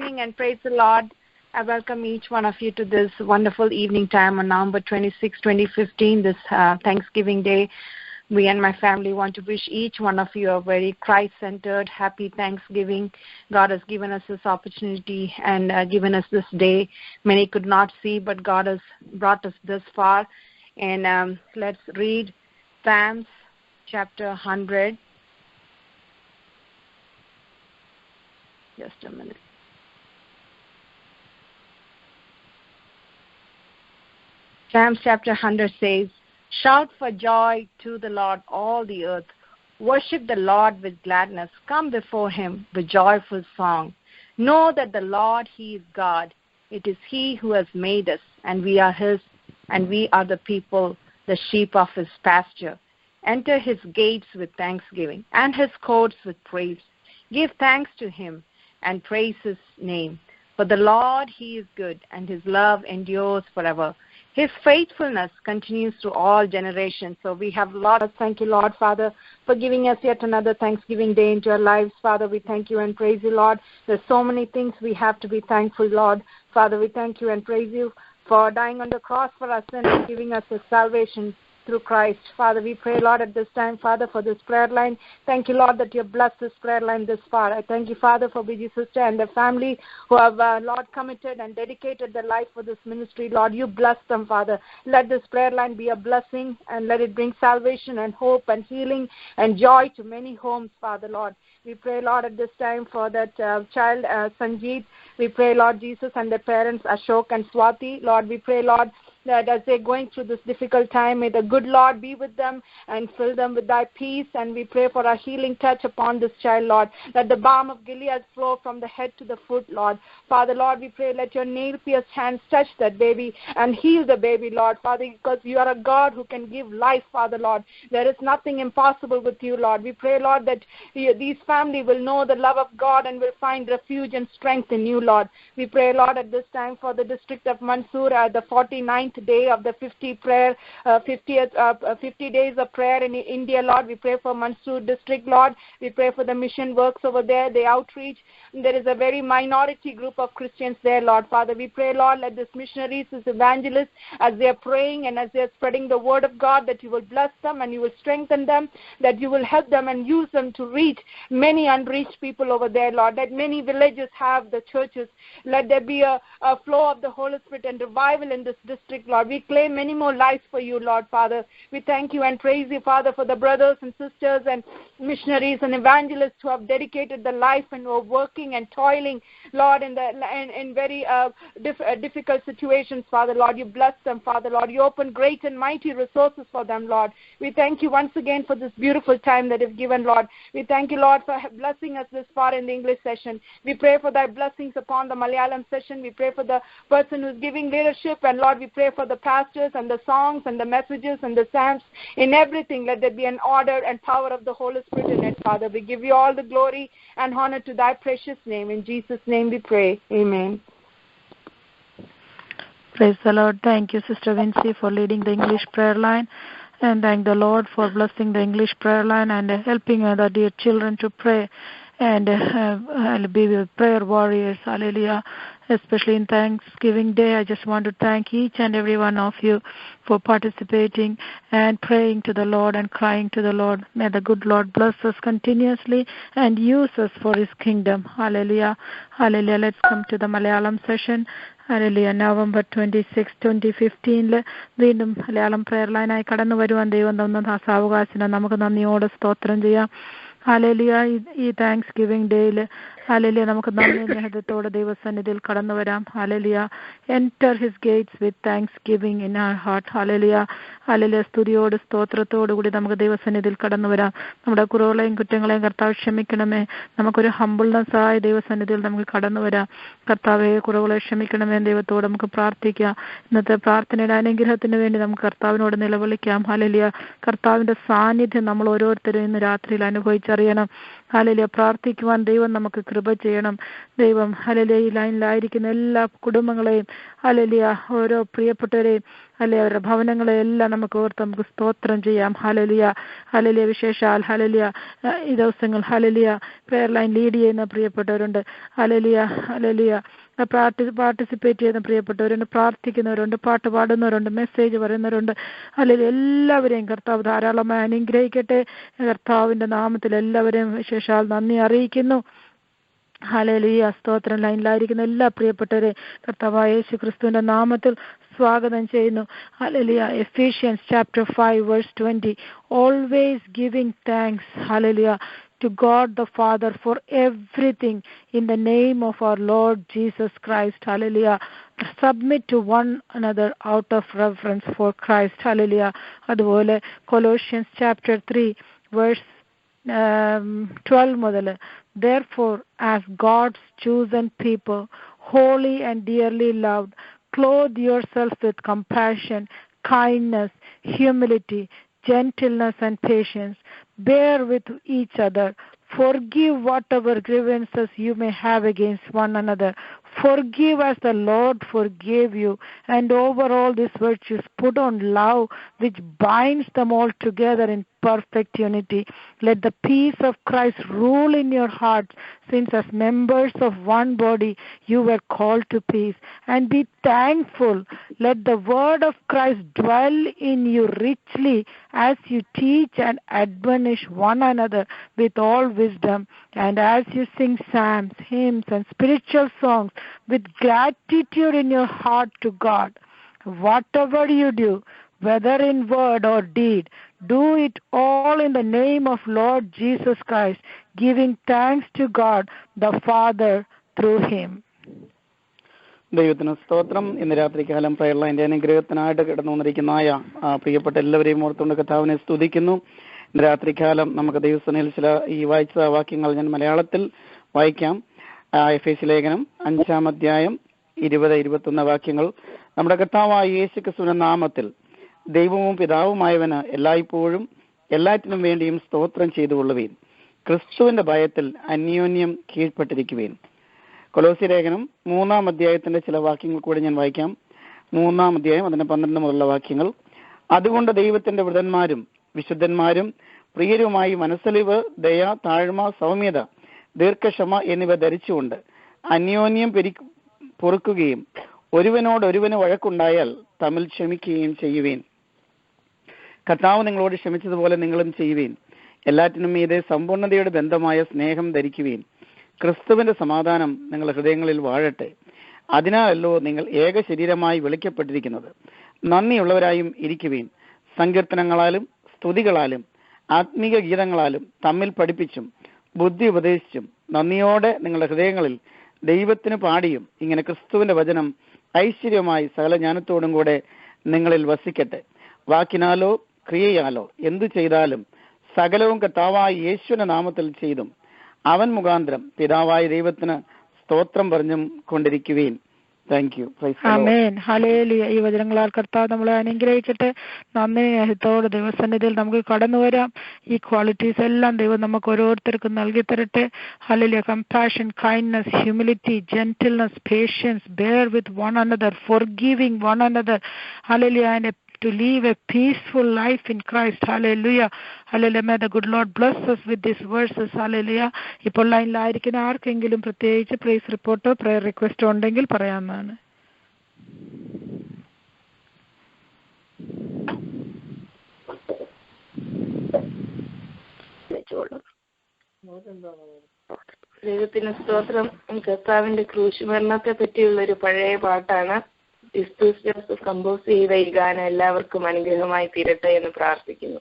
evening and praise the Lord. I welcome each one of you to this wonderful evening time on November 26, 2015, this Thanksgiving Day. We and my family want to wish each one of you a very Christ-centered, happy Thanksgiving. God has given us this opportunity and given us this day. Many could not see, but God has brought us this far. And let's read Psalms chapter 100. Just a minute. Psalms chapter 100 says, "Shout for joy to the Lord, all the earth. Worship the Lord with gladness. Come before him with joyful song. Know that the Lord, he is God. It is he who has made us, and we are his, and we are the people, the sheep of his pasture. Enter his gates with thanksgiving, and his courts with praise. Give thanks to him, and praise his name. For the Lord, he is good, and his love endures forever. His faithfulness continues to all generations." So we have a lot of thank you, Lord, Father, for giving us yet another Thanksgiving Day into our lives. Father, we thank you and praise you, Lord. There's so many things we have to be thankful, Lord. Father, we thank you and praise you for dying on the cross for our sin and giving us the salvation through Christ. Father, we pray, Lord, at this time, Father, for this prayer line. Thank you, Lord, that you have blessed this prayer line this far. I thank you, Father, for Biji sister and the family who have, Lord, committed and dedicated their life for this ministry. Lord, you bless them, Father. Let this prayer line be a blessing and let it bring salvation and hope and healing and joy to many homes, Father, Lord. We pray, Lord, at this time for that child, Sanjeet. We pray, Lord Jesus, and their parents, Ashok and Swati. Lord, we pray, Lord, that as they're going through this difficult time, may the good Lord be with them and fill them with thy peace. And we pray for a healing touch upon this child, Lord. Let the balm of Gilead flow from the head to the foot, Lord. Father, Lord, we pray, let your nail-pierced hands touch that baby and heal the baby, Lord. Father, because you are a God who can give life, Father, Lord. There is nothing impossible with you, Lord. We pray, Lord, that these family will know the love of God and will find refuge and strength in you, Lord. We pray, Lord, at this time for the district of Mansoor, the 49th day of the 50 days of prayer in India, Lord. We pray for Mansoor district, Lord. We pray for the mission works over there, the outreach. There is a very minority group of Christians there, Lord. Father, we pray, Lord, let these missionaries, these evangelists, as they are praying and as they are spreading the word of God, that you will bless them and you will strengthen them, that you will help them and use them to reach many unreached people over there, Lord. That many villages have the churches. Let there be a flow of the Holy Spirit and revival in this district, Lord. We claim many more lives for you, Lord, Father. We thank you and praise you, Father, for the brothers and sisters and missionaries and evangelists who have dedicated their life and who are working and toiling, Lord, in very difficult situations, Father, Lord. You bless them, Father, Lord. You open great and mighty resources for them, Lord. We thank you once again for this beautiful time that you've given, Lord. We thank you, Lord, for blessing us this far in the English session. We pray for thy blessings upon the Malayalam session. We pray for the person who's giving leadership, and Lord, we pray for the pastors and the songs and the messages and the psalms. In everything, let there be an order and power of the Holy Spirit in it, Father. We give you all the glory and honor to thy precious name. In Jesus' name we pray. Amen. Praise the Lord. Thank you, Sister Vinci, for leading the English prayer line. And thank the Lord for blessing the English prayer line and helping the dear children to pray and be with prayer warriors. Hallelujah. Especially in Thanksgiving Day, I just want to thank each and every one of you for participating and praying to the Lord and crying to the Lord. May the good Lord bless us continuously and use us for his kingdom. Hallelujah. Hallelujah. Let's come to the Malayalam session. Hallelujah. November 26, 2015 വീണ്ടും Malayalam prayer ലൈനായി കടന്നു വരുവാൻ ദൈവം തന്ന സാവകാശത്തിന് നമുക്ക് നന്ദിയോടെ സ്തോത്രം ചെയ്യാം. Hallelujah. ഈ താങ്ക്സ്ഗിവിംഗ് ഡേയിൽ ഹല്ലേലൂയ നമുക്ക് നന്ദി മഹത്വത്തോടെ ദൈവസന്നിധിയിൽ കടന്നു വരാം. Hallelujah. Enter his gates with thanksgiving in our heart. Hallelujah. Hallelujah. സ്തുതിയോട് സ്തോത്രത്തോടു കൂടി നമുക്ക് ദൈവസന്നിധിയിൽ കടന്നു വരാം. നമ്മുടെ കുറവുകളെയും കുറ്റങ്ങളെയും കർത്താവ് ക്ഷമിക്കണമേ. നമുക്കൊരു ഹംബിൾനെസ് ആയ ദൈവസന്നിധിയിൽ നമുക്ക് കടന്നു വരാം. കർത്താവെ, കുറവുകളെ ക്ഷമിക്കണമേ ദൈവത്തോട് നമുക്ക് പ്രാർത്ഥിക്കാം. ഇന്നത്തെ പ്രാർത്ഥനയുടെ അനുഗ്രഹത്തിന് വേണ്ടി നമുക്ക് കർത്താവിനോട് നിലവിളിക്കാം. ഹല്ലേലൂയ. കർത്താവിന്റെ സാന്നിധ്യം നമ്മൾ ഓരോരുത്തരും ഇന്ന് രാത്രിയിൽ അനുഭവിച്ചറിയണം. ഹല്ലേലൂയ. പ്രാർത്ഥിക്കുവാൻ ദൈവം നമുക്ക് കൃപ ചെയ്യണം. ദൈവം ഹല്ലേലൂയ ഈ ലൈനിലായിരിക്കുന്ന എല്ലാ കുടുംബങ്ങളെയും ഹല്ലേലൂയ ഓരോ പ്രിയപ്പെട്ടവരെയും അല്ലെ അവരുടെ ഭവനങ്ങളെല്ലാം നമുക്ക് ഓർത്ത് നമുക്ക് സ്തോത്രം ചെയ്യാം. Hallelujah, hallelujah. വിശേഷാൽ ഹല്ലേലൂയ ഈ ദിവസങ്ങൾ ഹല്ലേലൂയ പ്രയർ ലൈൻ ലീഡ് ചെയ്യുന്ന പ്രിയപ്പെട്ടവരുണ്ട്. Hallelujah, hallelujah. പാർട്ടിസിപ്പേറ്റ് ചെയ്യുന്ന പ്രിയപ്പെട്ടവരുണ്ട്, പ്രാർത്ഥിക്കുന്നവരുണ്ട്, പാട്ട് പാടുന്നവരുണ്ട്, മെസ്സേജ് പറയുന്നവരുണ്ട്. അല്ലെങ്കിൽ എല്ലാവരെയും കർത്താവ് ധാരാളമായി അനുഗ്രഹിക്കട്ടെ. കർത്താവിന്റെ നാമത്തിൽ എല്ലാവരെയും വിശേഷാൽ നന്ദി അറിയിക്കുന്നു. ഹല്ലേലൂയ. സ്തോത്രം. ലൈനിലായിരിക്കുന്ന എല്ലാ പ്രിയപ്പെട്ടവരെ കർത്താവായ യേശു ക്രിസ്തുവിന്റെ നാമത്തിൽ സ്വാഗതം ചെയ്യുന്നു. Hallelujah. Ephesians chapter 5 verse 20. Always giving thanks, hallelujah, to God the Father for everything in the name of our Lord Jesus Christ. Hallelujah. Submit to one another out of reverence for Christ. Hallelujah. അതുപോലെ Colossians chapter 3 verse 12 മുതൽ, therefore as God's chosen people, holy and dearly loved, clothe yourself with compassion, kindness, humility, gentleness and patience. Bear with each other. Forgive whatever grievances you may have against one another. Forgive as the Lord forgave you. And over all these virtues put on love, which binds them all together in perfect unity. Let the peace of Christ rule in your hearts, since as members of one body you were called to peace. And be thankful. Let the word of Christ dwell in you richly as you teach and admonish one another with all wisdom, and as you sing psalms, hymns, and spiritual songs with gratitude in your heart to God. Whatever you do, whether in word or deed, do it all in the name of Lord Jesus Christ, giving thanks to God the Father through him. ദൈവത്തിന് സ്തോത്രം. ഇന്ന് രാത്രികാലം prayer ലൈൻ്റെ അനുഗ്രഹത്തിനായിട്ട് കിടന്നു വന്നിരിക്കുന്നതായ പ്രിയപ്പെട്ട എല്ലാവരെയും ഓർത്തുകൊണ്ട് കർത്താവിനെ സ്തുതിക്കുന്നു. ഇന്ന് രാത്രികാലം നമുക്ക് ദൈവസനയിൽ ചില ഈ വായിച്ച വാക്യങ്ങൾ ഞാൻ മലയാളത്തിൽ വായിക്കാം. എഫേസ്യ ലേഖനം 5-ാം അധ്യായം 20-21 വാക്യങ്ങൾ. നമ്മുടെ കർത്താവായ യേശു ക്രിസ്തുവിന്റെ നാമത്തിൽ ദൈവവും പിതാവുമായവന് എല്ലായ്പ്പോഴും എല്ലാറ്റിനും വേണ്ടിയും സ്തോത്രം ചെയ്തുകൊള്ളുവീൻ. ക്രിസ്തുവിന്റെ ഭയത്തിൽ അന്യോന്യം കീഴ്പ്പെട്ടിരിക്കുവീൻ. കൊലോസ്യ ലേഖനം 3-ാം അധ്യായത്തിന്റെ ചില വാക്യങ്ങൾ കൂടി ഞാൻ വായിക്കാം. 3-ാം അധ്യായം അതിന്റെ 12 മുതലുള്ള വാക്യങ്ങൾ. അതുകൊണ്ട് ദൈവത്തിന്റെ വൃതന്മാരും വിശുദ്ധന്മാരും പ്രിയരുമായി മനസ്സലിവ്, ദയ, താഴ്മ, സൗമ്യത, ദീർഘക്ഷമ എന്നിവ ധരിച്ചുകൊണ്ട് അന്യോന്യം പൊറുക്കുകയും ഒരുവനോടൊരുവന് വഴക്കുണ്ടായാൽ തമ്മിൽ ക്ഷമിക്കുകയും ചെയ്യുവീൻ. കർത്താവ് നിങ്ങളോട് ക്ഷമിച്ചതുപോലെ നിങ്ങളും ചെയ്യുവീൻ. എല്ലാറ്റിനും മീതെ സമ്പൂർണ്ണതയുടെ ബന്ധമായ സ്നേഹം ധരിക്കുവീൻ. ക്രിസ്തുവിന്റെ സമാധാനം നിങ്ങളുടെ ഹൃദയങ്ങളിൽ വാഴട്ടെ. അതിനാലല്ലോ നിങ്ങൾ ഏക ശരീരമായി വിളിക്കപ്പെട്ടിരിക്കുന്നത്. നന്ദിയുള്ളവരായും ഇരിക്കുവീൻ. സങ്കീർത്തനങ്ങളാലും സ്തുതികളാലും ആത്മീക ഗീതങ്ങളാലും തമ്മിൽ പഠിപ്പിച്ചും ബുദ്ധി ഉപദേശിച്ചും നന്ദിയോടെ നിങ്ങളുടെ ഹൃദയങ്ങളിൽ ദൈവത്തിന് പാടിയും ഇങ്ങനെ ക്രിസ്തുവിന്റെ വചനം ഐശ്വര്യമായി സകല ജ്ഞാനത്തോടും കൂടെ നിങ്ങളിൽ വസിക്കട്ടെ. വാക്കിനാലോ ക്രിയയാലോ എന്തു ചെയ്താലും സകലവും കർത്താവായ യേശുവിന്റെ നാമത്തിൽ ചെയ്തും അവൻ മുഖാന്തരം പിതാവായ ദൈവത്തിന് സ്തോത്രം പറഞ്ഞും കൊണ്ടിരിക്കുവീൻ. Thank you. ആമേൻ. ഹല്ലേലൂയ. ഈ വചനങ്ങളാൽ കർത്താവ് നമ്മളെ അനുഗ്രഹിക്കട്ടെ. നന്ദിയോടെ ദൈവസന്നിധിയിൽ നമുക്ക് കടന്നു വരാം. ഈ ക്വാളിറ്റീസ് എല്ലാം ദൈവം നമുക്ക് ഓരോരുത്തർക്കും നൽകി തരട്ടെ. Hallelujah. Compassion, kindness, humility, gentleness, patience, bear with one another, forgiving one another. Hallelujah. And to live a peaceful life in Christ. Hallelujah. Hallelujah. May the good Lord bless us with these verses. Hallelujah. ഇപ്പോൾ ലൈനിലായിരിക്കുന്ന ആർക്കെങ്കിലും പ്രത്യേകിച്ച് price റിപ്പോർട്ടോ prayer റിക്വസ്റ്റോ ഉണ്ടെങ്കിൽ പറയാവുന്നതാണ്. ദൈവത്തിന് സ്തോത്രം. കർത്താവിന്റെ ക്രൂശ് മരണത്തെ പറ്റിയുള്ള ഒരു പഴയ പാട്ടാണ്. ജോസഫ് കമ്പോസ് ചെയ്ത ഈ ഗാനം എല്ലാവർക്കും അനുഗ്രഹമായി തീരട്ടെ എന്ന് പ്രാർത്ഥിക്കുന്നു.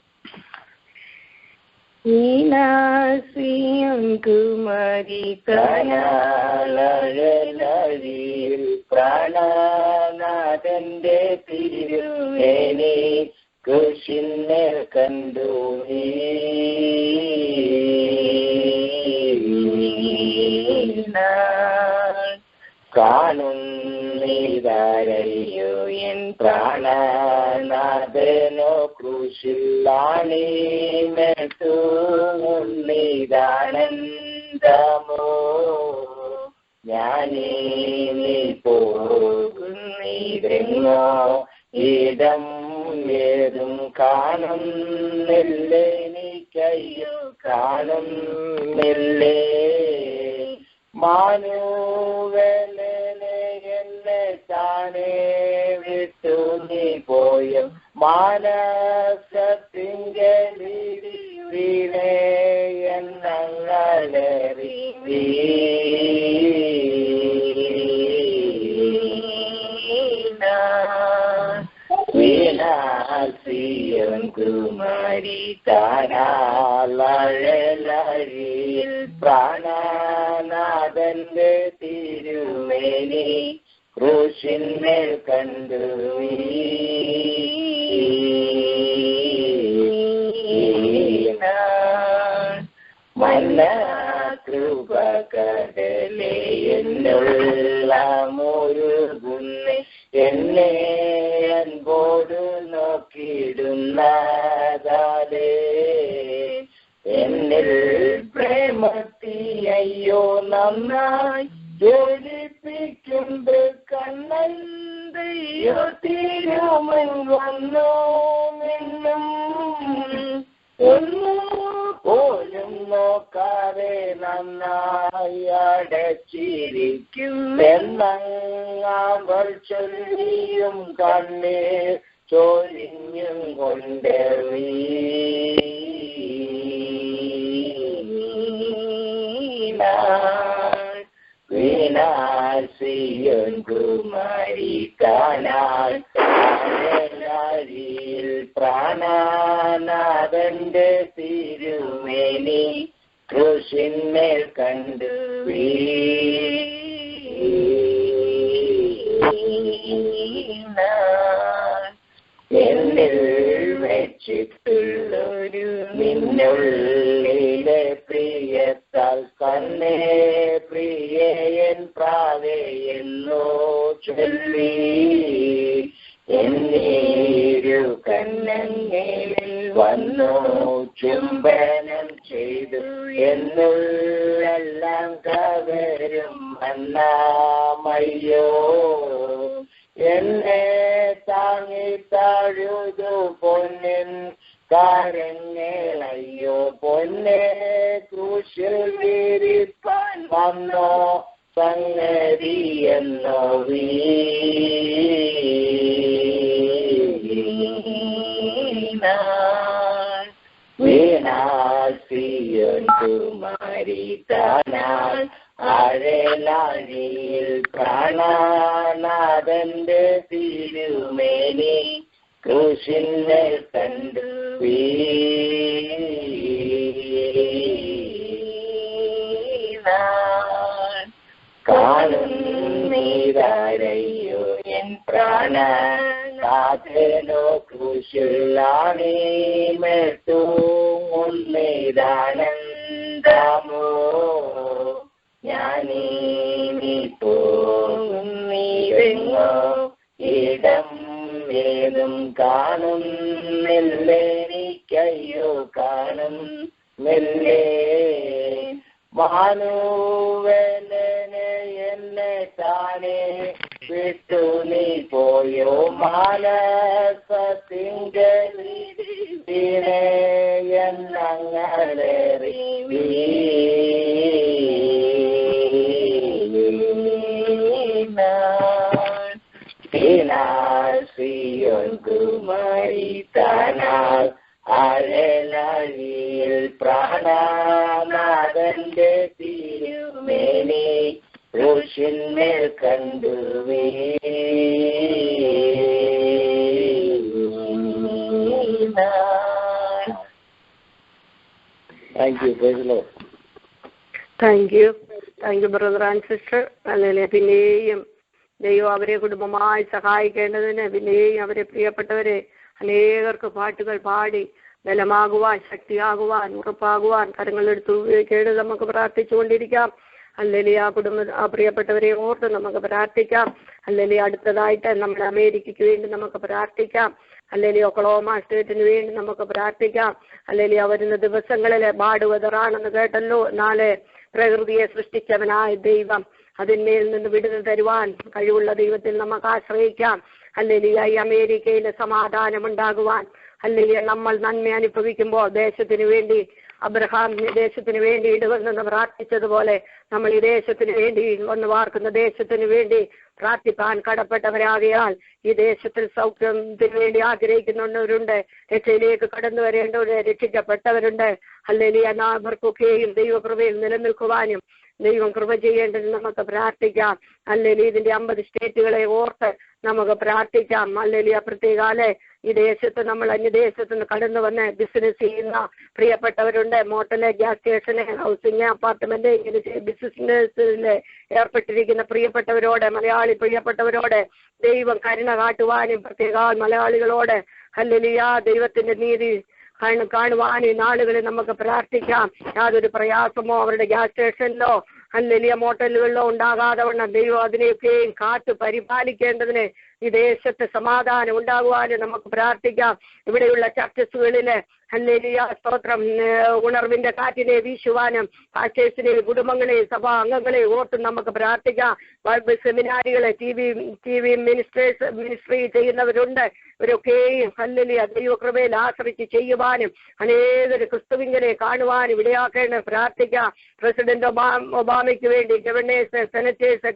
പ്രാണനാഥന്റെ തിരുവേനെ കൃഷിനെ കണ്ടു കാണുന്നിതാരയോ എൻ പ്രാണനാഥനോ ക്രൂശിലാണിതാനന്ദമോ ഞാനീ പോകുന്നിതെങ്ങോ ഇടം ഏതും കാണുന്നില്ലെനിക്കയ്യോ കാണുന്നില്ലേ മാനുവലനെ എന്നെ താനേ വിട്ടു നീ പോയ മാനസത്തിങ്കലി വീണേ എന്നങ്ങളേറി വീണാസിയൻ കുമാരി താനാളഴിയിൽ പ്രാണനാഥന്റെ തിരുമേനി ക്രൂശിന്മേൽ കണ്ടു മന്ന കൃപകടലേ എന്നുള്ള മുഴുകുന്നേ എന്നെ അൻപോട് നോക്കിയിടുന്നതാലേ എന്നിൽ പ്രേമത്തി അയ്യോ നന്നായി ജ്വലിപ്പിക്കുന്നത് കണ്ണന്തയോ തിരുമൻ വന്നു നിന്നും ഒന്നു പോലും നോക്കാതെ നന്നായി അടച്ചിരിക്കും എന്നവൾ ചൊല്ലിയും കണ്ണീർ ചൊരിഞ്ഞും കൊണ്ട് വീണാസിയൻ കുമാരി കാണാൻ പ്രാണനാഥന്റെ തിരുമേനി ക്രൂശിന്മേൽ കണ്ടു എന്നിൽ വെച്ചിട്ടുള്ളൊരു നിന്നുള്ളിലെ പ്രിയത്താൽ കണ്ണേ പ്രിയൻ പ്രാവേ എന്നോ ചൊല്ലി എന്നീരു കണ്ണങ്ങളിൽ വന്നു ചുംബനം ചെയ്തു എന്നുള്ളെല്ലാം കവരും അന്നാമയ്യോ എന്നെ താങ്ങി താഴുതു പൊന്നിൻ കാരങ്ങളയ്യോ പൊന്നെ ക്രൂശിൽ വിരിപ്പാൻ വന്നോ സംഗതി എന്നോ വീണാസിയൻ കുമാരി താനാൾ അഴലാഴിയിൽ പ്രാണനാഥന്റെ തിരുമേനി ക്രൂശിന്മേൽ കണ്ടു കാണുന്നീരയ്യോ എൻ പ്രാണനാഥനോ ക്രൂശിലാണീ മേത്തൂന്നിതാനന്ദമോ ഞാനീ പോകുന്നീരെങ്ങോ ഇടം ഏതും കാണുന്നില്ലെനിക്കയ്യോ കാണുന്നില്ലേ മാനുവലനെ എന്നെ താനേ വിട്ടു നീ പോയോ മാനസത്തിങ്കലി വീണേ എന്നങ്ങളേറി വീണാസിയൻ കുമാരി താനാൾ അഴലാഴിയിൽ പ്രാണനാഥന്റെ തിരുമേനി ക്രൂശിന്മേൽ കണ്ടു thank you brother and sister. അല്ലേ പിന്നെയും ദൈവം അവരെ കുടുംബമായി സഹായിക്കേണ്ടതിന് പിന്നെയും അവരെ പ്രിയപ്പെട്ടവരെ അനേകർക്ക് പാട്ടുകൾ പാടി ബലമാകുവാൻ ശക്തിയാകുവാൻ ഉറപ്പാകുവാൻ കരങ്ങളെടുത്ത് ഉപയോഗിക്കേണ്ടത് നമുക്ക് പ്രാർത്ഥിച്ചുകൊണ്ടിരിക്കാം. അല്ലെങ്കിൽ ആ പ്രിയപ്പെട്ടവരെ ഓർത്ത് നമുക്ക് പ്രാർത്ഥിക്കാം. അല്ലെങ്കിൽ അടുത്തതായിട്ട് നമ്മുടെ അമേരിക്കയ്ക്ക് വേണ്ടി നമുക്ക് പ്രാർത്ഥിക്കാം. അല്ലെങ്കിൽ ഒക്ലഹോമ സ്റ്റേറ്റിന് വേണ്ടി നമുക്ക് പ്രാർത്ഥിക്കാം. അല്ലെങ്കിൽ വരുന്ന ദിവസങ്ങളിൽ ബാഡ് വെതറാണെന്ന് കേട്ടല്ലോ. നാളെ പ്രകൃതിയെ സൃഷ്ടിച്ചവനായ ദൈവം അതിന്മേൽ നിന്ന് വിടുതൽ തരുവാൻ കഴിവുള്ള ദൈവത്തിൽ നമുക്ക് ആശ്രയിക്കാം. ഹല്ലേലൂയ ഈ അമേരിക്കയിൽ സമാധാനം ഉണ്ടാകുവാൻ, ഹല്ലേലൂയ നമ്മൾ നന്മ അനുഭവിക്കുമ്പോൾ ദേശത്തിന് വേണ്ടി അബ്രഹാം ദേശത്തിന് വേണ്ടി ഇടവന്നെന്ന് പ്രാർത്ഥിച്ചതുപോലെ നമ്മൾ ഈ ദേശത്തിന് വേണ്ടി വന്ന് വാർക്കുന്ന ദേശത്തിന് വേണ്ടി പ്രാർത്ഥിക്കാൻ കടപ്പെട്ടവരാകയാൽ ഈ ദേശത്തിൽ സൗഖ്യത്തിന് വേണ്ടി ആഗ്രഹിക്കുന്നവരുണ്ട്, രക്ഷയിലേക്ക് കടന്നു വരേണ്ടവര്, രക്ഷിക്കപ്പെട്ടവരുണ്ട്. ഹല്ലേലൂയ അവർക്കൊക്കെയും ദൈവകൃപയിൽ നിലനിൽക്കുവാനും ദൈവം കൃപ ചെയ്യേണ്ടത് നമുക്ക് പ്രാർത്ഥിക്കാം. ഹല്ലേലൂയ ഇതിന്റെ 50 സ്റ്റേറ്റുകളെ ഓർത്ത് നമുക്ക് പ്രാർത്ഥിക്കാം. ഹല്ലേലൂയ പ്രത്യേകാലെ ഈ ദേശത്ത് നമ്മൾ അന്യദേശത്ത് നിന്ന് കടന്നു വന്ന് ബിസിനസ് ചെയ്യുന്ന പ്രിയപ്പെട്ടവരുണ്ട്. മോട്ടല്, ഗ്യാസ് സ്റ്റേഷന്, ഹൗസിംഗ്, അപ്പാർട്ട്മെന്റ്, ഇങ്ങനെ ബിസിനസ്സിൽ ഏർപ്പെട്ടിരിക്കുന്ന പ്രിയപ്പെട്ടവരോട്, മലയാളി പ്രിയപ്പെട്ടവരോട് ദൈവം കരുണ കാട്ടുവാനും പ്രത്യേക മലയാളികളോട് ഹല്ലേലൂയ ദൈവത്തിന്റെ നീതി കാണുവാൻ ഈ നാളുകളിൽ നമുക്ക് പ്രാർത്ഥിക്കാം. യാതൊരു പ്രയാസമോ അവരുടെ ഗ്യാസ് സ്റ്റേഷനിലോ ഹല്ലേലൂയ മോട്ടലുകളിലോ ഉണ്ടാകാതെ വണ്ണം ദൈവം അതിനെയൊക്കെയും കാത്തു പരിപാലിക്കേണ്ടതിന് ഈ ദേശത്ത് സമാധാനം ഉണ്ടാകുവാനും നമുക്ക് പ്രാർത്ഥിക്കാം. ഇവിടെയുള്ള ചർച്ചസുകളില് ഹല്ലേലൂയ സ്തോത്രം ഉണർവിന്റെ കാറ്റിനെ വീശുവാനും പാസ്റ്റേഴ്സിനെ, കുടുംബങ്ങളെ, സഭാ അംഗങ്ങളെ ഓർത്ത് നമുക്ക് പ്രാർത്ഥിക്കാം. ബൈബിൾ സെമിനാരികളെ, ടി വി മിനിസ്ട്രി ചെയ്യുന്നവരുണ്ട്. ഇവരൊക്കെയും ഹല്ലേലൂയ ദൈവകൃപയിൽ ആശ്രയിച്ച് ചെയ്യുവാനും അനേകര് ക്രിസ്തുവിനെ കാണുവാനും ഇടയാക്കേണ്ട പ്രാർത്ഥിക്കാം. പ്രസിഡന്റ് ഒബാമയ്ക്ക് വേണ്ടി ഗവർണേഴ്സ്, സെനറ്റേഴ്സ്,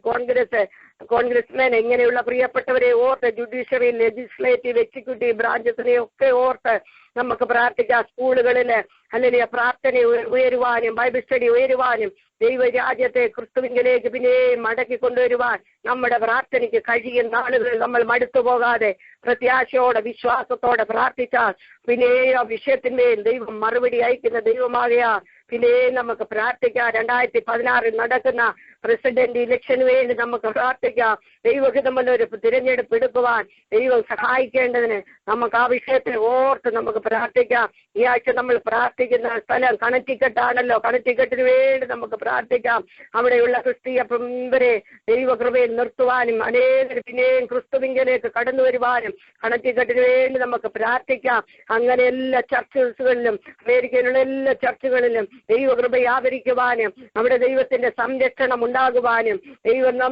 കോൺഗ്രസ്മെൻ ഇങ്ങനെയുള്ള പ്രിയപ്പെട്ടവരെ ഓർത്ത് ജുഡീഷ്യറി, ലെജിസ്ലേറ്റീവ്, എക്സിക്യൂട്ടീവ് ബ്രാഞ്ചസിനെ ഒക്കെ ഓർത്ത് നമുക്ക് പ്രാർത്ഥിക്കാം. സ്കൂളുകളില് അല്ലെങ്കിൽ പ്രാർത്ഥന ഉയരുവാനും ബൈബിൾ സ്റ്റഡി ഉയരുവാനും ദൈവരാജ്യത്തെ ക്രിസ്തുവിലേക്ക് പിന്നെ മടക്കി കൊണ്ടുവരുവാൻ നമ്മുടെ പ്രാർത്ഥനയ്ക്ക് കഴിയുന്ന ആളുകളിൽ നമ്മൾ മടുത്തു പോകാതെ പ്രത്യാശയോടെ വിശ്വാസത്തോടെ പ്രാർത്ഥിച്ചാൽ പിന്നെ ആ വിഷയത്തിന്മേൽ ദൈവം മറുപടി അയക്കുന്ന ദൈവമാകയാ പിന്നെ നമുക്ക് പ്രാർത്ഥിക്കാം. 2016 നടക്കുന്ന പ്രസിഡന്റ് ഇലക്ഷന് വേണ്ടി നമുക്ക് പ്രാർത്ഥിക്കാം. ദൈവഹിതമുള്ളൊരു തിരഞ്ഞെടുപ്പ് എടുക്കുവാൻ ദൈവം സഹായിക്കേണ്ടതിന് നമുക്ക് ആ വിഷയത്തെ ഓർത്ത് നമുക്ക് പ്രാർത്ഥിക്കാം. ഈ ആഴ്ച നമ്മൾ പ്രാർത്ഥിക്കുന്ന സ്ഥലം കണറ്റിക്കെട്ടാണല്ലോ. കണറ്റിക്കെട്ടിന് വേണ്ടി നമുക്ക് പ്രാർത്ഥിക്കാം. അവിടെയുള്ള ക്രിസ്തീയ പ്രമുഖരെ ദൈവകൃപയിൽ നിർത്തുവാനും അനേകർ പിന്നെയും ക്രിസ്തുവിലേക്ക് കടന്നു വരുവാനും കണറ്റിക്കെട്ടിന് വേണ്ടി നമുക്ക് പ്രാർത്ഥിക്കാം. അങ്ങനെ എല്ലാ ചർച്ചുകളിലും അമേരിക്കയിലുള്ള എല്ലാ ചർച്ചുകളിലും ദൈവകൃപ വ്യാപരിക്കുവാനും അവിടെ ദൈവത്തിന്റെ സംരക്ഷണം ഉണ്ടാകുവാനും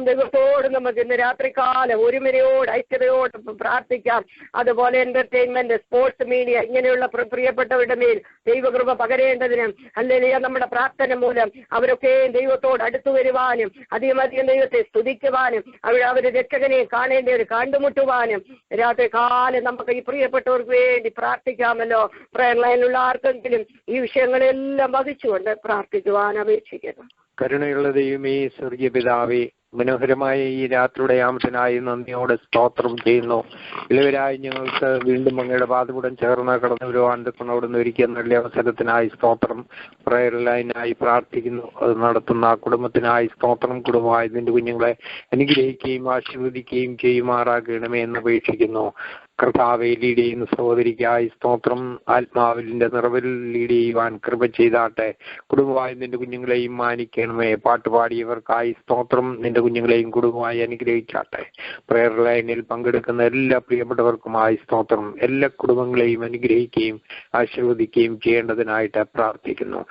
ദൈവത്തോട് നമുക്ക് ഇന്ന് രാത്രികാലം ഒരുമയോട് ഐക്യതയോട് പ്രാർത്ഥിക്കാം. അതുപോലെ എന്റർടൈൻമെന്റ്, സ്പോർട്സ്, മീഡിയ ഇങ്ങനെയുള്ള പ്രിയപ്പെട്ടവരുടെ മേൽ ദൈവകൃപ പകരേണ്ടതിനും അല്ലെങ്കിൽ നമ്മുടെ പ്രാർത്ഥന മൂലം അവരൊക്കെ ദൈവത്തോട് അടുത്തു വരുവാനും അധികം ദൈവത്തെ സ്തുതിക്കുവാനും അവര് രക്ഷകനെ കാണേണ്ടവർ കണ്ടുമുട്ടുവാനും രാത്രികാലം നമുക്ക് ഈ പ്രിയപ്പെട്ടവർക്ക് വേണ്ടി പ്രാർത്ഥിക്കാമല്ലോ. പ്രയർ ലൈനിലുള്ള ആർക്കെങ്കിലും ഈ വിഷയങ്ങളെല്ലാം വഹിച്ചുകൊണ്ട് പ്രാർത്ഥിക്കുവാൻ അപേക്ഷിക്കുന്നു. കരുണയുള്ള ദൈവമേ, സ്വർഗീയ പിതാവേ, മനോഹരമായ ഈ രാത്രിയുടെ യാമത്തിനായി നന്ദിയോടെ സ്തോത്രം ചെയ്യുന്നു. ഇളവരായി ഞങ്ങൾക്ക് വീണ്ടും അങ്ങയുടെ പാദപുടം ചേർന്ന് കടന്നു വരുവാൻ അവിടുന്ന് ഒരുക്കിയ നല്ല അവസരത്തിനായി സ്തോത്രം. പ്രയർ ലൈനായി പ്രാർത്ഥിക്കുന്നു. അത് നടത്തുന്ന കുടുംബത്തിനായി സ്തോത്രം. കുടുംബമായി നിന്റെ കുഞ്ഞുങ്ങളെ അനുഗ്രഹിക്കുകയും ആശീർവദിക്കുകയും ചെയ്യുമാറാകണമേ എന്ന് അപേക്ഷിക്കുന്നു. കർത്താവെ, ലീഡ് ചെയ്യുന്ന സഹോദരിക്കായി സ്തോത്രം. ആത്മാവിന്റെ നിറവിൽ ലീഡ് ചെയ്യുവാൻ കൃപ ചെയ്താട്ടെ. കുടുംബമായി നിന്റെ കുഞ്ഞുങ്ങളെയും മാനിക്കണമേ. പാട്ടുപാടിയവർക്കായി സ്തോത്രം. നിന്റെ കുഞ്ഞുങ്ങളെയും കുടുംബമായി അനുഗ്രഹിച്ചാട്ടെ. പ്രയർ ലൈനിൽ പങ്കെടുക്കുന്ന എല്ലാ പ്രിയപ്പെട്ടവർക്കുമായി സ്തോത്രം. എല്ലാ കുടുംബങ്ങളെയും അനുഗ്രഹിക്കുകയും ആശീർവദിക്കുകയും ചെയ്യേണ്ടതിനായിട്ട് പ്രാർത്ഥിക്കുന്നു.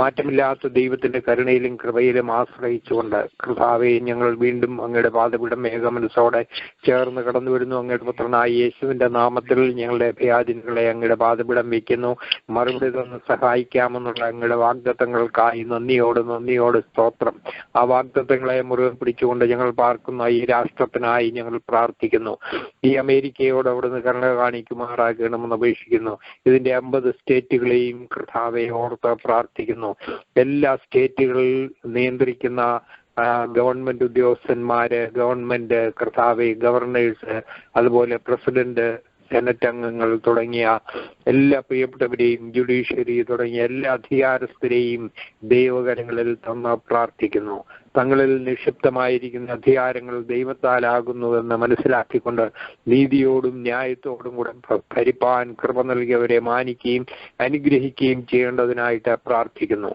മാറ്റമില്ലാത്ത ദൈവത്തിന്റെ കരുണയിലും കൃപയിലും ആശ്രയിച്ചുകൊണ്ട് കർത്താവെ, ഞങ്ങൾ വീണ്ടും അങ്ങയുടെ പാദപീഠം ഏകമനസ്സോടെ ചേർന്ന് കടന്നു വരുന്നു. അങ്ങയുടെ പുത്രനായ യേശുവിന്റെ നാമത്തിൽ ഞങ്ങളുടെ അഭയാചിന്തകളെ അങ്ങയുടെ പാദപീഠം വയ്ക്കുന്നു. മറുപടി തന്ന് സഹായിക്കാമെന്നുള്ള അങ്ങയുടെ വാഗ്ദത്തങ്ങൾക്കായി നന്ദിയോട് സ്തോത്രം. ആ വാഗ്ദത്തങ്ങളെ മുറുകെ പിടിച്ചുകൊണ്ട് ഞങ്ങൾ പാർക്കുന്ന ഈ രാഷ്ട്രത്തിനായി ഞങ്ങൾ പ്രാർത്ഥിക്കുന്നു. ഈ അമേരിക്കയോട് അവിടുന്ന് കരുണ കാണിക്കുമാറാകണമെന്ന് അപേക്ഷിക്കുന്നു. ഇതിന്റെ 50 സ്റ്റേറ്റുകളെയും കർത്താവെ ഓർത്ത് പ്രാർത്ഥിക്കുന്നു. എല്ലാ സ്റ്റേറ്റുകളിൽ നിയന്ത്രിക്കുന്ന ഗവൺമെന്റ് ഉദ്യോഗസ്ഥന്മാര്, ഗവൺമെന്റ് കർത്താവെ, ഗവർണേഴ്സ്, അതുപോലെ പ്രസിഡന്റ്, സെനറ്റ് അംഗങ്ങൾ തുടങ്ങിയ എല്ലാ പ്രിയപ്പെട്ടവരെയും, ജുഡീഷ്യറി തുടങ്ങിയ എല്ലാ അധികാരസ്ഥരെയും ദൈവകരങ്ങളിൽ തന്ന് പ്രാർത്ഥിക്കുന്നു. തങ്ങളിൽ നിക്ഷിപ്തമായിരിക്കുന്ന അധികാരങ്ങൾ ദൈവത്താലാകുന്നുവെന്ന് മനസ്സിലാക്കിക്കൊണ്ട് നീതിയോടും ന്യായത്തോടും കൂടെ ഭരിപ്പാൻ കൃപ നൽകിയവരെ മാനിക്കുകയും അനുഗ്രഹിക്കുകയും ചെയ്യേണ്ടതിനായിട്ട് പ്രാർത്ഥിക്കുന്നു.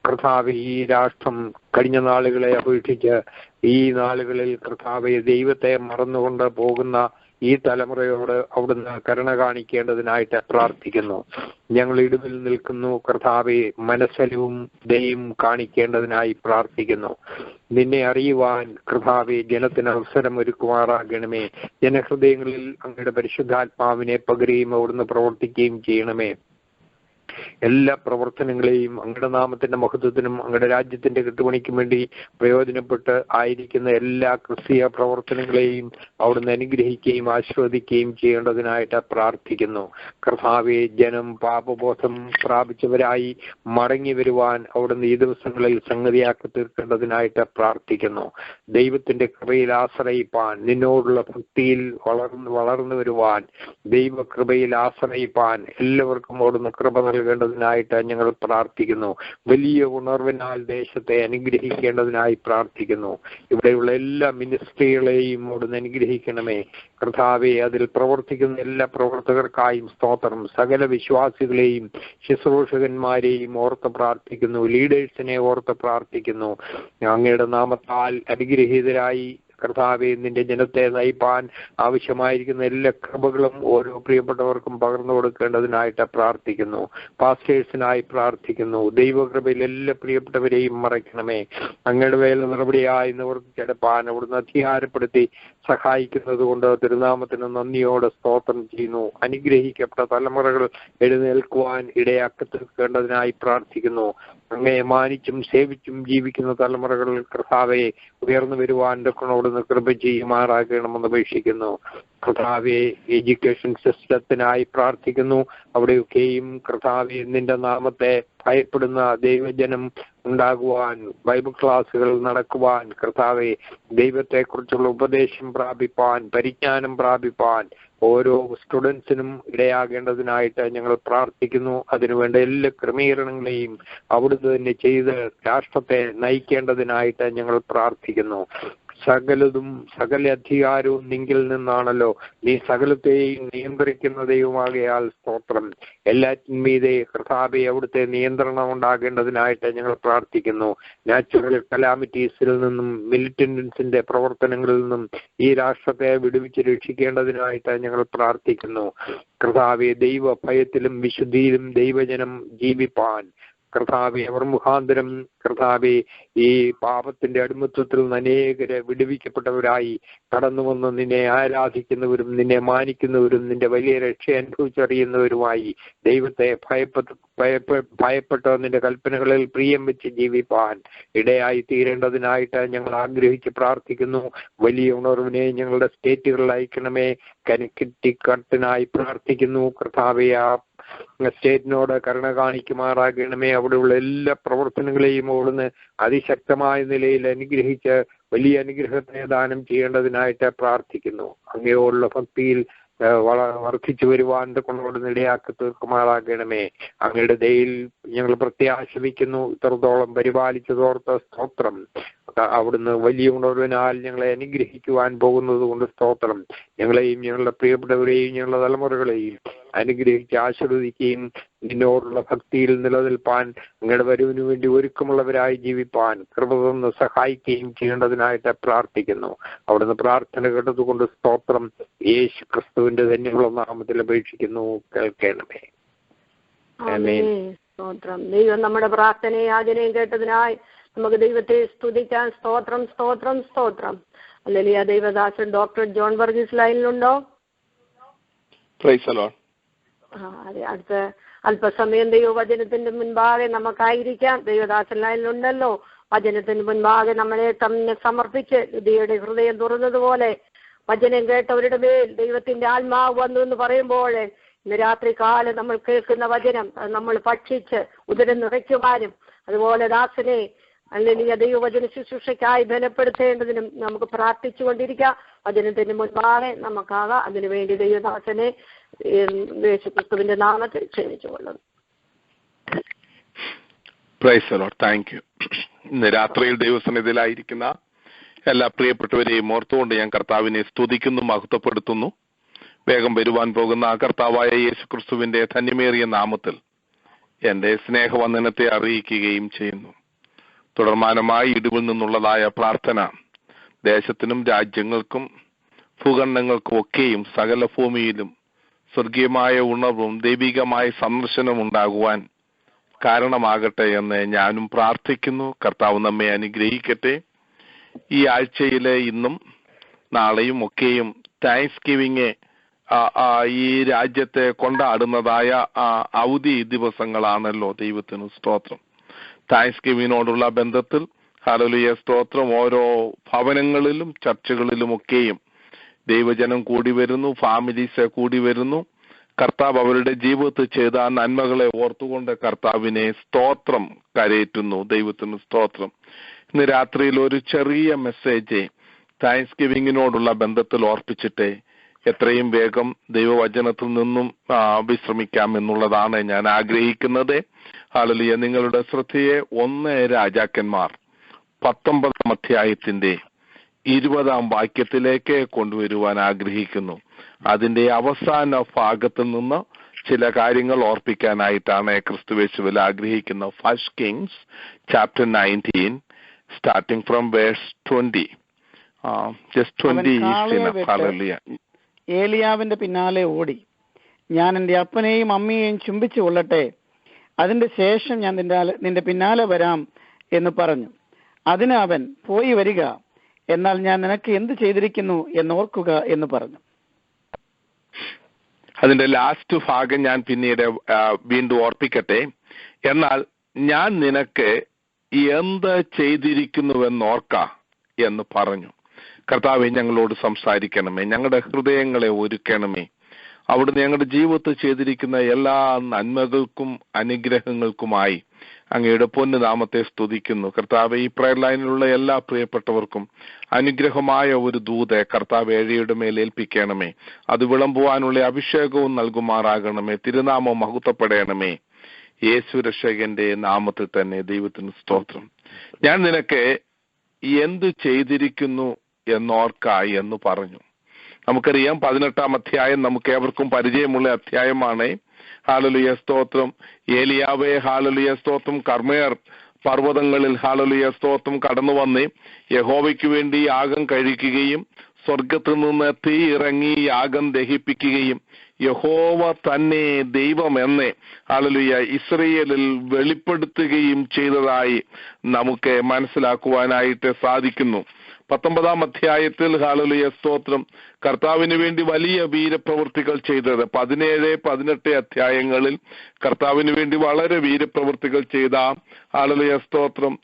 കർത്താവ്, ഈ രാഷ്ട്രം കഴിഞ്ഞ നാളുകളെ അപേക്ഷിച്ച് ഈ നാളുകളിൽ കർത്താവെ ദൈവത്തെ മറന്നുകൊണ്ട് പോകുന്ന ഈ തലമുറയോട് അവിടുന്ന് കരുണ കാണിക്കേണ്ടതിനായിട്ട് പ്രാർത്ഥിക്കുന്നു. ഞങ്ങൾ ഇടിവിൽ നിൽക്കുന്നു കർത്താവെ, മനസ്സലിവും ദയയും കാണിക്കേണ്ടതിനായി പ്രാർത്ഥിക്കുന്നു. നിന്നെ അറിയുവാൻ കർത്താവെ ജനത്തിന് അവസരം ഒരുക്കുമാറാകണമേ. ജനഹൃദയങ്ങളിൽ അങ്ങയുടെ പരിശുദ്ധാത്മാവിനെ പകരുകയും അവിടുന്ന് പ്രവർത്തിക്കുകയും ചെയ്യണമേ. എല്ലാ പ്രവർത്തനങ്ങളെയും അങ്ങയുടെ നാമത്തിന്റെ മഹത്വത്തിനും അങ്ങയുടെ രാജ്യത്തിന്റെ കെട്ടുപണിക്കും വേണ്ടി പ്രയോജനപ്പെട്ട് ആയിരിക്കുന്ന എല്ലാ ക്രിസ്തീയ പ്രവർത്തനങ്ങളെയും അവിടുന്ന് അനുഗ്രഹിക്കുകയും ആശീർവദിക്കുകയും ചെയ്യേണ്ടതിനായിട്ട് പ്രാർത്ഥിക്കുന്നു. കർത്താവെ, ജനം പാപബോധം പ്രാപിച്ചവരായി മടങ്ങി വരുവാൻ അവിടുന്ന് ഈ ദിവസങ്ങളിൽ സംഗതിയാക്കി തീർക്കേണ്ടതിനായിട്ട് പ്രാർത്ഥിക്കുന്നു. ദൈവത്തിന്റെ കൃപയിൽ ആശ്രയിപ്പാൻ, നിന്നോടുള്ള ഭക്തിയിൽ വളർന്നു വരുവാൻ, ദൈവകൃപയിൽ ആശ്രയിപ്പാൻ എല്ലാവർക്കും അവിടുന്ന് കൃപ നൽകേണ്ടതിനായിട്ട് ഞങ്ങൾ പ്രാർത്ഥിക്കുന്നു. വലിയ ഉണർവിനാൽ ദേശത്തെ അനുഗ്രഹിക്കേണ്ടതിനായി പ്രാർത്ഥിക്കുന്നു. ഇവിടെയുള്ള എല്ലാ മിനിസ്ട്രികളെയും അവിടുന്ന് അനുഗ്രഹിക്കണമേ കർത്താവെ. അതിൽ പ്രവർത്തിക്കുന്ന എല്ലാ പ്രവർത്തകർക്കായും സ്തോത്രം. സകല വിശ്വാസികളെയും ശുശ്രൂഷകന്മാരെയും ഓർത്ത് പ്രാർത്ഥിക്കുന്നു. ലീഡേഴ്സിനെ ഓർത്ത് പ്രാർത്ഥിക്കുന്നു. അങ്ങയുടെ നാമത്താൽ അനുഗ്രഹീതരായി കർത്താവെ നിന്റെ ജനത്തെ നയിപ്പാൻ ആവശ്യമായിരിക്കുന്ന എല്ലാ കൃപകളും ഓരോ പ്രിയപ്പെട്ടവർക്കും പകർന്നു കൊടുക്കേണ്ടതിനായിട്ട് പ്രാർത്ഥിക്കുന്നു. പാസ്റ്റേഴ്സിനായി പ്രാർത്ഥിക്കുന്നു. ദൈവകൃപയിൽ എല്ലാ പ്രിയപ്പെട്ടവരെയും മറയ്ക്കണമേ. അങ്ങയുടെ വേല നടപടിയായി നിവർത്തിച്ചെടുപ്പാൻ അവിടുന്ന് അധികാരപ്പെടുത്തി സഹായിക്കുന്നത് കൊണ്ട് തിരുനാമത്തിന് നന്ദിയോടെ സ്തോത്രം ചെയ്യുന്നു. അനുഗ്രഹിക്കപ്പെട്ട തലമുറകൾ എഴുന്നേൽക്കുവാൻ ഇടയാക്കി തീർക്കേണ്ടതിനായി പ്രാർത്ഥിക്കുന്നു. അങ്ങയെ മാനിച്ചും സേവിച്ചും ജീവിക്കുന്ന തലമുറകൾ കർത്താവെ ഉയർന്നു വരുവാൻ ദക്ഷിണോടുന്ന് കൃപ ചെയ്യുമാറാകണമെന്ന് അപേക്ഷിക്കുന്നു. കർത്താവെ, എഡ്യൂക്കേഷൻ സിസ്റ്റത്തിനായി പ്രാർത്ഥിക്കുന്നു. അവിടെയൊക്കെയും കർത്താവെ നിന്റെ നാമത്തെ ഭയപ്പെടുന്ന ദൈവജനം ഉണ്ടാകുവാൻ, ബൈബിൾ ക്ലാസുകൾ നടക്കുവാൻ, കർത്താവെ ദൈവത്തെക്കുറിച്ചുള്ള ഉപദേശം പ്രാപിപ്പാൻ, പരിജ്ഞാനം പ്രാപിപ്പാൻ ഓരോ സ്റ്റുഡൻസിനും ഇടയാകേണ്ടതിനായിട്ട് ഞങ്ങൾ പ്രാർത്ഥിക്കുന്നു. അതിനുവേണ്ട എല്ലാ ക്രമീകരണങ്ങളെയും അവിടുന്ന് തന്നെ ചെയ്ത് രാഷ്ട്രത്തെ നയിക്കേണ്ടതിനായിട്ട് ഞങ്ങൾ പ്രാർത്ഥിക്കുന്നു. സകല അധികാരവും നിങ്കിൽ നിന്നാണല്ലോ. നീ സകലത്തെയും നിയന്ത്രിക്കുന്ന ദൈവമാകയാൽ സ്തോത്രം. എല്ലാറ്റിന്മീതെ കർത്താവെ അവിടുത്തെ നിയന്ത്രണം ഉണ്ടാകേണ്ടതിനായിട്ട് ഞങ്ങൾ പ്രാർത്ഥിക്കുന്നു. നാച്ചുറൽ കലാമിറ്റീസിൽ നിന്നും മിലിറ്റന്റ്സിന്റെ പ്രവർത്തനങ്ങളിൽ നിന്നും ഈ രാഷ്ട്രത്തെ വിടുവിച്ച് രക്ഷിക്കേണ്ടതിനായിട്ട് ഞങ്ങൾ പ്രാർത്ഥിക്കുന്നു. കർത്താവെ, ദൈവ ഭയത്തിലും വിശുദ്ധിയിലും ദൈവജനം ജീവിപ്പാൻ കർത്താവെ അവർ മുഖാന്തരം കർത്താവെ ഈ പാപത്തിന്റെ അടിമത്വത്തിൽ നിന്ന് അനേകരെ വിടുവിക്കപ്പെട്ടവരായി കടന്നു വന്ന് നിന്നെ ആരാധിക്കുന്നവരും നിന്നെ മാനിക്കുന്നവരും നിന്റെ വലിയ രക്ഷ അനുഭവിച്ചറിയുന്നവരുമായി ദൈവത്തെ ഭയപ്പെട്ട് നിന്റെ കൽപ്പനകളിൽ പ്രിയം വെച്ച് ജീവിപ്പാൻ ഇടയായി തീരേണ്ടതിനായിട്ട് ഞങ്ങൾ ആഗ്രഹിച്ച് പ്രാർത്ഥിക്കുന്നു. വലിയ ഉണർവിനെ ഞങ്ങളുടെ സ്റ്റേറ്റുകളിൽ അയക്കണമേ. കനക്റ്റിക്കട്ടിനായി പ്രാർത്ഥിക്കുന്നു. കർത്താവെ, ആ സ്റ്റേറ്റിനോട് കരുണ കാണിക്കുമാറാകണമേ. അവിടെയുള്ള എല്ലാ പ്രവർത്തനങ്ങളെയും അവിടുന്ന് അതിശക്തമായ നിലയിൽ അനുഗ്രഹിച്ച് വലിയ അനുഗ്രഹത്തെ ദാനം ചെയ്യേണ്ടതിനായിട്ട് പ്രാർത്ഥിക്കുന്നു. അങ്ങയോടുള്ള ഭക്തിയിൽ വർദ്ധിച്ചു വരുവാൻ കൊണ്ടോട് ഇടയാക്കി തീർക്കുമാറാകണമേ. അങ്ങയുടെ ദയയിൽ ഞങ്ങൾ പ്രത്യാശ വയ്ക്കുന്നു. ഇത്രത്തോളം പരിപാലിച്ചതോർത്ത് സ്തോത്രം. അവിടുന്ന് വലിയ ഉണർവിനാൽ ഞങ്ങളെ അനുഗ്രഹിക്കുവാൻ പോകുന്നത് കൊണ്ട് സ്തോത്രം. ഞങ്ങളെയും ഞങ്ങളുടെ പ്രിയപ്പെട്ടവരെയും ഞങ്ങളുടെ തലമുറകളെയും അനുഗ്രഹിച്ച് ആശീർവദിക്കുകയും നിന്നോടുള്ള ഭക്തിയിൽ നിലനിൽപ്പാൻ അങ്ങയുടെ വരവിനു വേണ്ടി ഒരുക്കമുള്ളവരായി ജീവിപ്പാൻ കൃപ തന്ന് സഹായിക്കുകയും ചെയ്യേണ്ടതിനായിട്ട് പ്രാർത്ഥിക്കുന്നു. അവിടുന്ന് പ്രാർത്ഥന കേട്ടതുകൊണ്ട് സ്തോത്രം. യേശു ക്രിസ്തുവിന്റെ ധന്യമുള്ള നാമത്തിൽ അപേക്ഷിക്കുന്നു, കേൾക്കണമേ. സ്തോത്രം. ദൈവം നമ്മുടെ പ്രാർത്ഥനയെ യാചനയും കേട്ടതിനായി നമുക്ക് ദൈവത്തെ സ്തുതിക്കാൻ. സ്തോത്രം, സ്തോത്രം, സ്തോത്രം. ഹല്ലേലൂയ. ദൈവദാസൻ ഡോക്ടർ ജോൺ വർഗീസ് ലൈനിലുണ്ടോ? അതെ, അടുത്ത അല്പസമയം ദൈവവചനത്തിന്റെ മുൻപാകെ നമുക്കായിരിക്കാം. ദൈവദാസൻ ലൈനിലുണ്ടല്ലോ. വചനത്തിന് മുൻപാകെ നമ്മളെ തന്നെ സമർപ്പിച്ച് ഹൃദയം തുറന്നതുപോലെ വചനം കേട്ടവരുടെ മേൽ ദൈവത്തിന്റെ ആത്മാവ് വന്നു എന്ന് പറയുമ്പോൾ ഇന്ന് രാത്രി കാലം നമ്മൾ കേൾക്കുന്ന വചനം നമ്മൾ ഭക്ഷിച്ച് ഉദരം നിറയ്ക്കുവാനും അതുപോലെ ദാസനെ അല്ലെങ്കിൽ ദൈവവചന ശുശ്രൂഷയ്ക്കായി ബലപ്പെടുത്തേണ്ടതിനും നമുക്ക് പ്രാർത്ഥിച്ചുകൊണ്ടിരിക്കാം. വചനത്തിന് മുൻപാകെ നമുക്കാകാം. അതിനുവേണ്ടി ദൈവദാസനെ യേശുക്രിസ്തുവിന്റെ നാമത്തിൽ ക്ഷണിച്ചുകൊള്ളുന്നു. Praise the Lord. Thank you. ഇന്ന് രാത്രിയിൽ ദൈവസന്നിധിയിലായിരിക്കുന്ന എല്ലാ പ്രിയപ്പെട്ടവരെയും ഓർത്തുകൊണ്ട് ഞാൻ കർത്താവിനെ സ്തുതിക്കുന്നു, മഹത്വപ്പെടുത്തുന്നു. വേഗം വരുവാൻ പോകുന്ന കർത്താവായ യേശുക്രിസ്തുവിന്റെ ധന്യമേറിയ നാമത്തിൽ എന്റെ സ്നേഹവന്ദനത്തെ അറിയിക്കുകയും ചെയ്യുന്നു. തുടർമാനമായി ഇടിവിൽ നിന്നുള്ളതായ പ്രാർത്ഥന ദേശത്തിനും രാജ്യങ്ങൾക്കും ഭൂഖണ്ഡങ്ങൾക്കും ഒക്കെയും സകല ഭൂമിയിലും സ്വർഗീയമായ ഉണർവും ദൈവികമായ സന്ദർശനം ഉണ്ടാകുവാൻ കാരണമാകട്ടെ എന്ന് ഞാനും പ്രാർത്ഥിക്കുന്നു. കർത്താവ് നമ്മെ അനുഗ്രഹിക്കട്ടെ. ഈ ആഴ്ചയിലെ ഇന്നും നാളെയും ഒക്കെയും താങ്ക്സ് ഗിവിംഗ് ഈ രാജ്യത്തെ കൊണ്ടാടുന്നതായ അവധി ദിവസങ്ങളാണല്ലോ. ദൈവത്തിന് സ്തോത്രം. താങ്ക്സ് ഗിവിങ്ങിനോടുള്ള ബന്ധത്തിൽ ഹല്ലേലൂയ സ്തോത്രം ഓരോ ഭവനങ്ങളിലും ചർച്ചകളിലുമൊക്കെയും ദൈവജനം കൂടി വരുന്നു, ഫാമിലീസ് കൂടി വരുന്നു. കർത്താവ് അവരുടെ ജീവിതത്തിൽ ചെയ്ത നന്മകളെ ഓർത്തുകൊണ്ട് കർത്താവിനെ സ്തോത്രം കരയേറ്റുന്നു. ദൈവത്തിന് സ്തോത്രം. ഇന്ന് രാത്രിയിൽ ഒരു ചെറിയ മെസ്സേജ് താങ്ക്സ് ഗിവിങ്ങിനോടുള്ള ബന്ധത്തിൽ ഓർപ്പിച്ചിട്ട് എത്രയും വേഗം ദൈവവചനത്തിൽ നിന്നും വിശ്രമിക്കാം എന്നുള്ളതാണ് ഞാൻ ആഗ്രഹിക്കുന്നത്. ഹല്ലേലൂയ. നിങ്ങളുടെ ശ്രദ്ധയെ 1 രാജാക്കന്മാർ 19 അധ്യായത്തിന്റെ 20 വാക്യത്തിലേക്ക് കൊണ്ടുവരുവാൻ ആഗ്രഹിക്കുന്നു. അതിന്റെ അവസാന ഭാഗത്തിൽ നിന്ന് ചില കാര്യങ്ങൾ ഓർപ്പിക്കാനായിട്ടാണ് ക്രിസ്തുയേശുവിൽ ആഗ്രഹിക്കുന്നത്. 1 Kings chapter 19 starting from verse 20. Just 20 is enough. Hallelujah. ഏലിയാവിന്റെ പിന്നാലെ ഓടി, ഞാൻ എന്റെ അപ്പനെയും അമ്മയെയും ചുംബിച്ചു കൊള്ളട്ടെ, അതിന്റെ ശേഷം ഞാൻ നിന്റെ പിന്നാലെ വരാം എന്ന് പറഞ്ഞു. അതിന് അവൻ, പോയി വരിക, എന്നാൽ ഞാൻ നിനക്ക് എന്ത് ചെയ്തിരിക്കുന്നു എന്നോർക്കുക എന്ന് പറഞ്ഞു. അതിന്റെ ലാസ്റ്റ് ഭാഗം ഞാൻ പിന്നീട് വീണ്ടും ഓർപ്പിക്കട്ടെ. എന്നാൽ ഞാൻ നിനക്ക് എന്ത് ചെയ്തിരിക്കുന്നുവെന്നോർക്ക എന്ന് പറഞ്ഞു. കർത്താവെ, ഞങ്ങളോട് സംസാരിക്കണമേ, ഞങ്ങളുടെ ഹൃദയങ്ങളെ ഒരുക്കണമേ. അവിടുന്ന് ഞങ്ങളുടെ ജീവിതത്തിൽ ചെയ്തിരിക്കുന്ന എല്ലാ നന്മകൾക്കും അനുഗ്രഹങ്ങൾക്കുമായി അങ്ങയുടെ പൊന്നു നാമത്തെ സ്തുതിക്കുന്നു. കർത്താവെ, ഈ പ്രയർ ലൈനിലുള്ള എല്ലാ പ്രിയപ്പെട്ടവർക്കും അനുഗ്രഹമായ ഒരു ദൂത് കർത്താവ് ഏഴയുടെ മേൽ ഏൽപ്പിക്കണമേ. അത് വിളമ്പുവാനുള്ള അഭിഷേകവും നൽകുമാറാകണമേ. തിരുനാമം മഹത്വപ്പെടണമേ. യേശു രക്ഷകന്റെ നാമത്തിൽ തന്നെ. ദൈവത്തിന് സ്തോത്രം. ഞാൻ നിനക്ക് എന്ത് ചെയ്തിരിക്കുന്നു എന്നോർക്ക എന്ന് പറഞ്ഞു. നമുക്കറിയാം 18 അധ്യായം നമുക്ക് ഏവർക്കും പരിചയമുള്ള അധ്യായമാണ്. ഹല്ലേലൂയ സ്തോത്രം. ഏലിയാവേ ഹല്ലേലൂയ സ്തോത്രം കർമ്മേർ പർവ്വതങ്ങളിൽ ഹല്ലേലൂയ സ്തോത്രം കടന്നു വന്ന് യഹോവയ്ക്ക് വേണ്ടി യാഗം കഴിക്കുകയും സ്വർഗത്തിൽ നിന്ന് തീ ഇറങ്ങി യാഗം ദഹിപ്പിക്കുകയും യഹോവ തന്നെ ദൈവമെന്ന് ഹല്ലേലൂയ ഇസ്രായേലിൽ വെളിപ്പെടുത്തുകയും ചെയ്തതായി നമുക്ക് മനസ്സിലാക്കുവാനായിട്ട് സാധിക്കുന്നു. 19 അധ്യായത്തിൽ ഹല്ലേലൂയ സ്തോത്രം കർത്താവിന് വേണ്ടി വലിയ വീരപ്രവൃത്തികൾ ചെയ്തത് 17, 18 അധ്യായങ്ങളിൽ കർത്താവിന് വേണ്ടി വളരെ വീരപ്രവൃത്തികൾ ചെയ്ത ഹല്ലേലൂയ സ്തോത്രം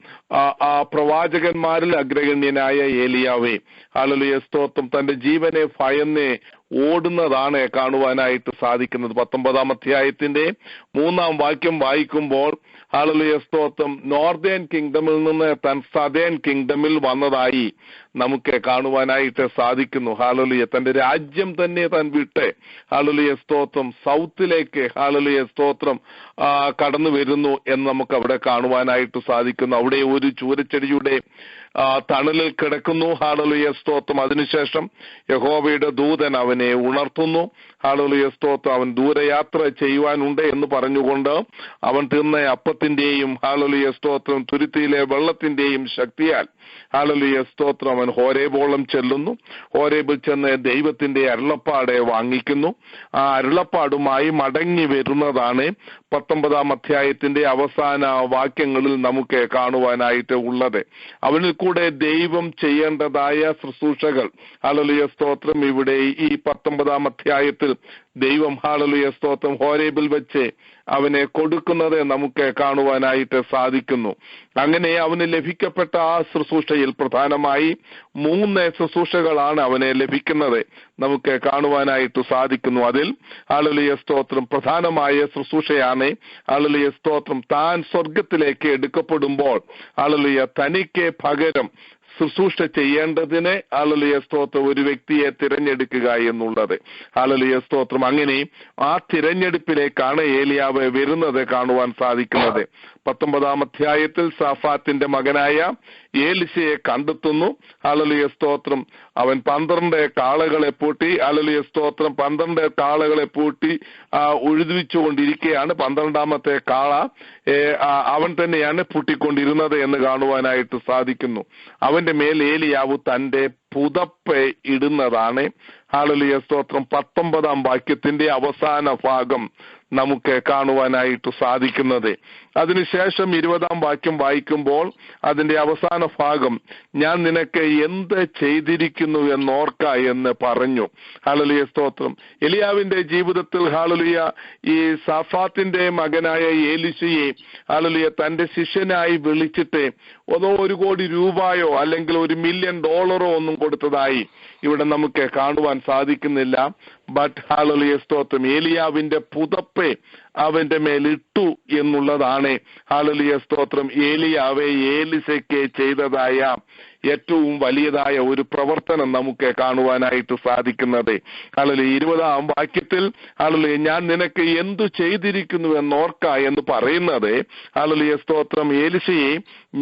ആ പ്രവാചകന്മാരിൽ അഗ്രഗണ്യനായ ഏലിയാവേ ഹല്ലേലൂയ സ്തോത്രം തന്റെ ജീവനെ ഭയന്ന് ഓടുന്നതാണ് കാണുവാനായിട്ട് സാധിക്കുന്നത്. 19 അധ്യായത്തിന്റെ 3 വാക്യം വായിക്കുമ്പോൾ ഹല്ലേലൂയ സ്തോത്രം നോർത്തേൺ കിങ്ഡമിൽ നിന്ന് താൻ സദേൺ കിങ്ഡമിൽ വന്നതായി നമുക്ക് കാണുവാനായിട്ട് സാധിക്കുന്നു. ഹല്ലേലൂയ തന്റെ രാജ്യം തന്നെ താൻ വിട്ട് ഹല്ലേലൂയ സ്തോത്രം സൗത്തിലേക്ക് ഹല്ലേലൂയ സ്തോത്രം കടന്നു വരുന്നു എന്ന് നമുക്ക് അവിടെ കാണുവാനായിട്ട് സാധിക്കുന്നു. അവിടെ ഒരു ചൂരച്ചെടിയുടെ തണലിൽ കിടക്കുന്നു. ഹല്ലേലൂയ സ്തോത്രം. അതിനുശേഷം യഹോവയുടെ ദൂതൻ അവനെ ഉണർത്തുന്നു. ഹല്ലേലൂയ സ്തോത്രം. അവൻ ദൂരയാത്ര ചെയ്യുവാനുണ്ട് എന്ന് പറഞ്ഞുകൊണ്ട് അവൻ തിന്ന അപ്പത്തിന്റെയും ഹല്ലേലൂയ സ്തോത്രം തുരുത്തിയിലെ വെള്ളത്തിന്റെയും ശക്തിയാൽ ഹല്ലേലൂയ സ്തോത്രം അവൻ ഹോരേബോളം ചെല്ലുന്നു. ഹോരേബിൽ ചെന്ന് ദൈവത്തിന്റെ അരുളപ്പാട് വാങ്ങിക്കുന്നു. ആ അരുളപ്പാടുമായി മടങ്ങി വരുന്നതാണ് 19 അധ്യായത്തിന്റെ അവസാന വാക്യങ്ങളിൽ നമുക്ക് കാണുവാനായിട്ട് ഉള്ളത്. അവനിൽ കൂടെ ദൈവം ചെയ്യേണ്ടതായ ശുശ്രൂഷകൾ ഹല്ലേലൂയ സ്തോത്രം ഇവിടെ ഈ 19 അധ്യായത്തിൽ ദൈവം ഹല്ലേലൂയ സ്തോത്രം ഹോരേബിൽ വെച്ച് അവനെ കൊടുക്കുന്നത് നമുക്ക് കാണുവാനായിട്ട് സാധിക്കുന്നു. അങ്ങനെ അവന് ലഭിക്കപ്പെട്ട ആ ശുശ്രൂഷയിൽ പ്രധാനമായി 3 ശുശ്രൂഷകളാണ് അവനെ ലഭിക്കുന്നത് നമുക്ക് കാണുവാനായിട്ട് സാധിക്കുന്നു. അതിൽ ഹല്ലേലൂയ സ്തോത്രം പ്രധാനമായ ശുശ്രൂഷയാണ് ഹല്ലേലൂയ സ്തോത്രം താൻ സ്വർഗത്തിലേക്ക് എടുക്കപ്പെടുമ്പോൾ ഹല്ലേലൂയ തനിക്ക് പകരം ശുശ്രൂഷ ചെയ്യേണ്ടതിന് ഹല്ലേലൂയ സ്തോത്രം ഒരു വ്യക്തിയെ തിരഞ്ഞെടുക്കുക എന്നുള്ളത്. ഹല്ലേലൂയ സ്തോത്രം. അങ്ങനെ ആ തിരഞ്ഞെടുപ്പിലേക്കാണ് ഏലിയാവ് വരുന്നത് കാണുവാൻ സാധിക്കുന്നത്. 19 അധ്യായത്തിൽ സാഫാത്തിന്റെ മകനായ ഏലിശയെ കണ്ടെത്തുന്നു. ഹല്ലേലൂയ സ്തോത്രം. അവൻ 12 കാളകളെ പൂട്ടി, ഹല്ലേലൂയ സ്തോത്രം, 12 കാളകളെ പൂട്ടി ഉഴുതുവിച്ചുകൊണ്ടിരിക്കുകയാണ്. 12ാമത്തെ കാള അവൻ തന്നെയാണ് പൂട്ടിക്കൊണ്ടിരുന്നത് എന്ന് കാണുവാനായിട്ട് സാധിക്കുന്നു. അവന്റെ മേൽ ഏലിയാവ് തന്റെ പുതപ്പ് ഇടുന്നതാണ്. ഹല്ലേലൂയ സ്തോത്രം. 19ാം വാക്യത്തിന്റെ അവസാന ഭാഗം നമുക്ക് കാണുവാനായിട്ട് സാധിക്കുന്നത്. അതിനുശേഷം 20ാം വാക്യം വായിക്കുമ്പോൾ അതിന്റെ അവസാന ഭാഗം, ഞാൻ നിനക്ക് എന്ത് ചെയ്തിരിക്കുന്നു എന്നോർക്ക എന്ന് പറഞ്ഞു. ഹല്ലേലൂയ സ്തോത്രം. എലിയാവിന്റെ ജീവിതത്തിൽ ഹല്ലേലൂയ ഈ സാഫാത്തിന്റെ മകനായ ഏലിശയെ ഹല്ലേലൂയ തന്റെ ശിഷ്യനായി വിളിച്ചിട്ട് ഒന്നോ 1 കോടി രൂപയോ അല്ലെങ്കിൽ $1 മില്യൺ ഒന്നും കൊടുത്തതായി ഇവിടെ നമുക്ക് കാണുവാൻ സാധിക്കുന്നില്ല. ബട്ട് ഹല്ലേലൂയ സ്തോത്രം, ഏലിയാവിന്റെ പുതപ്പ് അവന്റെ മേലിട്ടു എന്നുള്ളതാണ് ഹല്ലേലൂയ സ്തോത്രം ഏലിയാവെ ഏലിശയ്ക്ക് ചെയ്തതായ ഏറ്റവും വലിയതായ ഒരു പ്രവർത്തനം നമുക്ക് കാണുവാനായിട്ട് സാധിക്കുന്നത്. ഹല്ലേലൂയ 20ാം വാക്യത്തിൽ ഹല്ലേലൂയ ഞാൻ നിനക്ക് എന്തു ചെയ്തിരിക്കുന്നു എന്നോർക്ക എന്ന് പറയുന്നത്, ഹല്ലേലൂയ സ്തോത്രം, ഏലിശയെ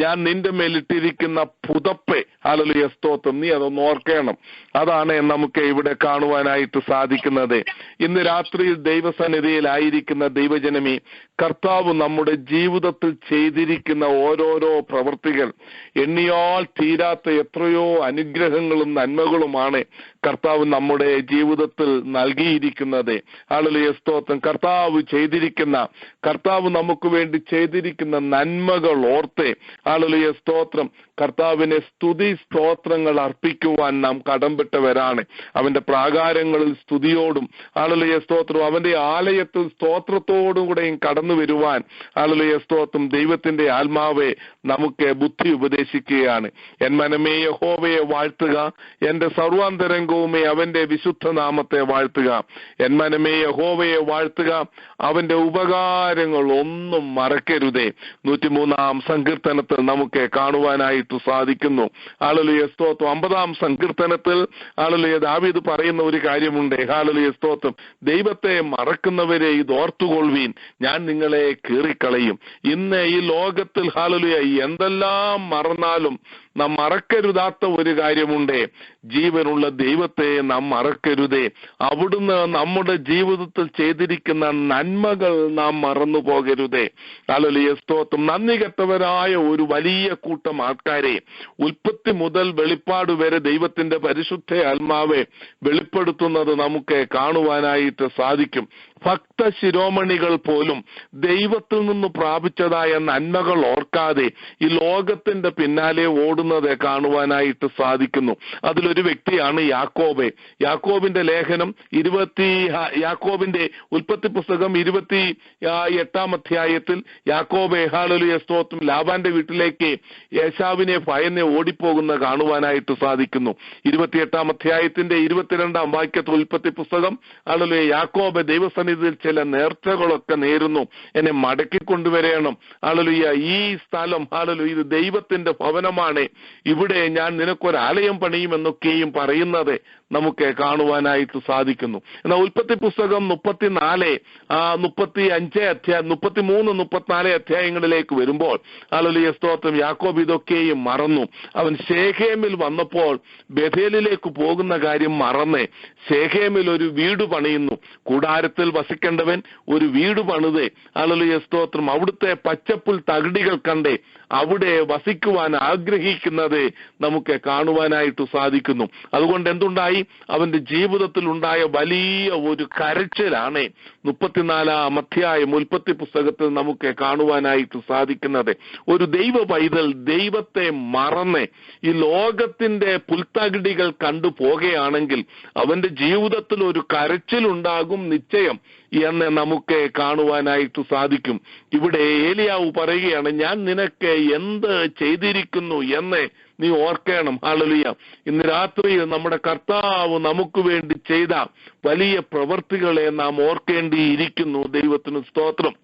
ഞാൻ നിന്റെ മേലിട്ടിരിക്കുന്ന പുതപ്പ്, ഹല്ലേലൂയ സ്തോത്രം, നീ അതൊന്ന് ഓർക്കണം. അതാണ് നമുക്ക് ഇവിടെ കാണുവാനായിട്ട് സാധിക്കുന്നത്. ഇന്ന് രാത്രിയിൽ ദൈവസന്നിധിയിലായിരിക്കുന്ന ദൈവജനമേ, കർത്താവ് നമ്മുടെ ജീവിതത്തിൽ ചെയ്തിരിക്കുന്ന ഓരോരോ പ്രവൃത്തികൾ എണ്ണിയാൽ തീരാത്ത എത്രയോ അനുഗ്രഹങ്ങളും നന്മകളുമാണ് കർത്താവ് നമ്മുടെ ജീവിതത്തിൽ നൽകിയിരിക്കുന്നത്. ഹല്ലേലൂയ സ്തോത്രം. കർത്താവ് നമുക്ക് വേണ്ടി ചെയ്തിരിക്കുന്ന നന്മകൾ ഓർത്ത് ഹല്ലേലൂയ സ്തോത്രം കർത്താവിനെ സ്തുതി സ്തോത്രങ്ങൾ അർപ്പിക്കുവാൻ നാം കടംപെട്ടവരാണ്. അവന്റെ പ്രാകാരങ്ങളിൽ സ്തുതിയോടും ഹല്ലേലൂയ സ്തോത്രം അവന്റെ ആലയത്തിൽ സ്തോത്രത്തോടും കൂടെയും കടന്നു വരുവാൻ ഹല്ലേലൂയ സ്തോത്രം ദൈവത്തിന്റെ ആത്മാവെ നമുക്ക് ബുദ്ധി ഉപദേശിക്കുകയാണ്. എൻ മനമേ യഹോവയെ വാഴ്ത്തുക, എന്റെ സർവാന്തരംഗവുമേ അവന്റെ വിശുദ്ധ നാമത്തെ വാഴ്ത്തുക. എൻ മനമേ യഹോവയെ വാഴ്ത്തുക, അവന്റെ ഉപകാരങ്ങൾ ഒന്നും മറക്കരുതേ. 103-ാം സങ്കീർത്തനത്തിൽ നമുക്ക് കാണുവാനായിട്ട് സാധിക്കുന്നു. ഹല്ലേലൂയ സ്തോത്രം. 50-ാം സങ്കീർത്തനത്തിൽ ഹല്ലേലൂയ ദാവീദ് പറയുന്ന ഒരു കാര്യമുണ്ട്. ഹല്ലേലൂയ സ്തോത്രം, ദൈവത്തെ മറക്കുന്നവരെ ഇത് ഓർത്തുകൊള്ളുവീൻ, ഞാൻ നിങ്ങളെ കീറിക്കളയും. ഇന്ന് ഈ ലോകത്തിൽ ഹല്ലേലൂയ എന്തെല്ലാം മറന്നാലും നാം മറക്കരുതാത്ത ഒരു കാര്യമുണ്ട്. ജീവനുള്ള ദൈവത്തെ നാം മറക്കരുതേ. അവിടുന്ന് നമ്മുടെ ജീവിതത്തിൽ ചെയ്തിരിക്കുന്ന നന്മകൾ നാം മറന്നു പോകരുതേ. ഹല്ലേലൂയ സ്തോത്രം. നന്ദി കെട്ടവരായ ഒരു വലിയ കൂട്ടം ആൾക്കാരെ ഉൽപ്പത്തി മുതൽ വെളിപ്പാട് വരെ ദൈവത്തിന്റെ പരിശുദ്ധ ആത്മാവെ വെളിപ്പെടുത്തുന്നത് നമുക്ക് കാണുവാനായിട്ട് സാധിക്കും. ഭക്ത ശിരോമണികൾ പോലും ദൈവത്തിൽ നിന്ന് പ്രാപിച്ചതായ നന്മകൾ ഓർക്കാതെ ഈ ലോകത്തിന്റെ പിന്നാലെ ഓടുന്നത് കാണുവാനായിട്ട് സാധിക്കുന്നു. അതിലൊരു വ്യക്തിയാണ് യാക്കോബ്. യാക്കോബിന്റെ ലേഖനം യാക്കോബിന്റെ ഉൽപ്പത്തി പുസ്തകം 28-ാം അധ്യായത്തിൽ യാക്കോബ് ഹല്ലേലൂയ സ്തോത്രം ലാബാന്റെ വീട്ടിലേക്ക് യേശാവിനെ ഭയന്ന് ഓടിപ്പോകുന്ന കാണുവാനായിട്ട് സാധിക്കുന്നു. 28-ാം അധ്യായത്തിന്റെ 22-ാം വാക്യത്തിൽ ഉൽപ്പത്തി പുസ്തകം ഹല്ലേലൂയ യാക്കോബ് ദൈവസന്നിധിയിൽ ചില നേർച്ചകളൊക്കെ നേരുന്നു, എന്നെ മടക്കി കൊണ്ടുവരണം. ഹല്ലേലൂയ ഈ സ്ഥലം ഹല്ലേലൂയ ഇത് ദൈവത്തിന്റെ ഭവനമാണ്, ഇവിടെ ഞാൻ നിനക്കൊരാലയം പണിയുമെന്നൊക്കെയും പറയുന്നത് നമുക്ക് കാണുവാനായിട്ട് സാധിക്കുന്നു. എന്നാൽ ഉൽപ്പത്തി പുസ്തകം 33-34 അധ്യായങ്ങളിലേക്ക് വരുമ്പോൾ ഹല്ലേലൂയ സ്തോത്രം യാക്കോബ് ഇതൊക്കെയും മറന്നു. അവൻ ശേഖേമിൽ വന്നപ്പോൾ ബേഥേലിലേക്ക് പോകുന്ന കാര്യം മറന്ന് ശേഖേമിൽ ഒരു വീട് പണിയുന്നു. കൂടാരത്തിൽ വസിക്കേണ്ടവൻ ഒരു വീട് പണിത് ഹല്ലേലൂയ സ്തോത്രം അവിടുത്തെ പച്ചപ്പുൽ തകിടികൾ കണ്ട് അവിടെ വസിക്കുവാൻ ആഗ്രഹിക്കുന്നത് നമുക്ക് കാണുവാനായിട്ട് സാധിക്കുന്നു. അതുകൊണ്ട് എന്തുണ്ടായി? അവന്റെ ജീവിതത്തിൽ ഉണ്ടായ വലിയ ഒരു കരച്ചിലാണ് 34-ാം അധ്യായം ഉൽപ്പത്തി പുസ്തകത്തിൽ നമുക്ക് കാണുവാനായിട്ട് സാധിക്കുന്നത്. ഒരു ദൈവ പൈതൽ ദൈവത്തെ മറന്ന് ഈ ലോകത്തിന്റെ പുൽത്തകിടികൾ കണ്ടു പോകുകയാണെങ്കിൽ അവന്റെ ജീവിതത്തിൽ ഒരു കരച്ചിലുണ്ടാകും നിശ്ചയം എന്ന് നമുക്ക് കാണുവാനായിട്ട് സാധിക്കും. ഇവിടെ ഏലിയാവ് പറയുകയാണ്, ഞാൻ നിനക്ക് എന്ത് ചെയ്തിരിക്കുന്നു എന്ന് നീ ഓർക്കണം. ഹല്ലേലൂയ. ഇന്ന് രാത്രിയിൽ നമ്മുടെ കർത്താവ് നമുക്ക് വേണ്ടി ചെയ്ത വലിയ പ്രവൃത്തികളെ നാം ഓർക്കേണ്ടിയിരിക്കുന്നു. ദൈവത്തിന് സ്തോത്രം.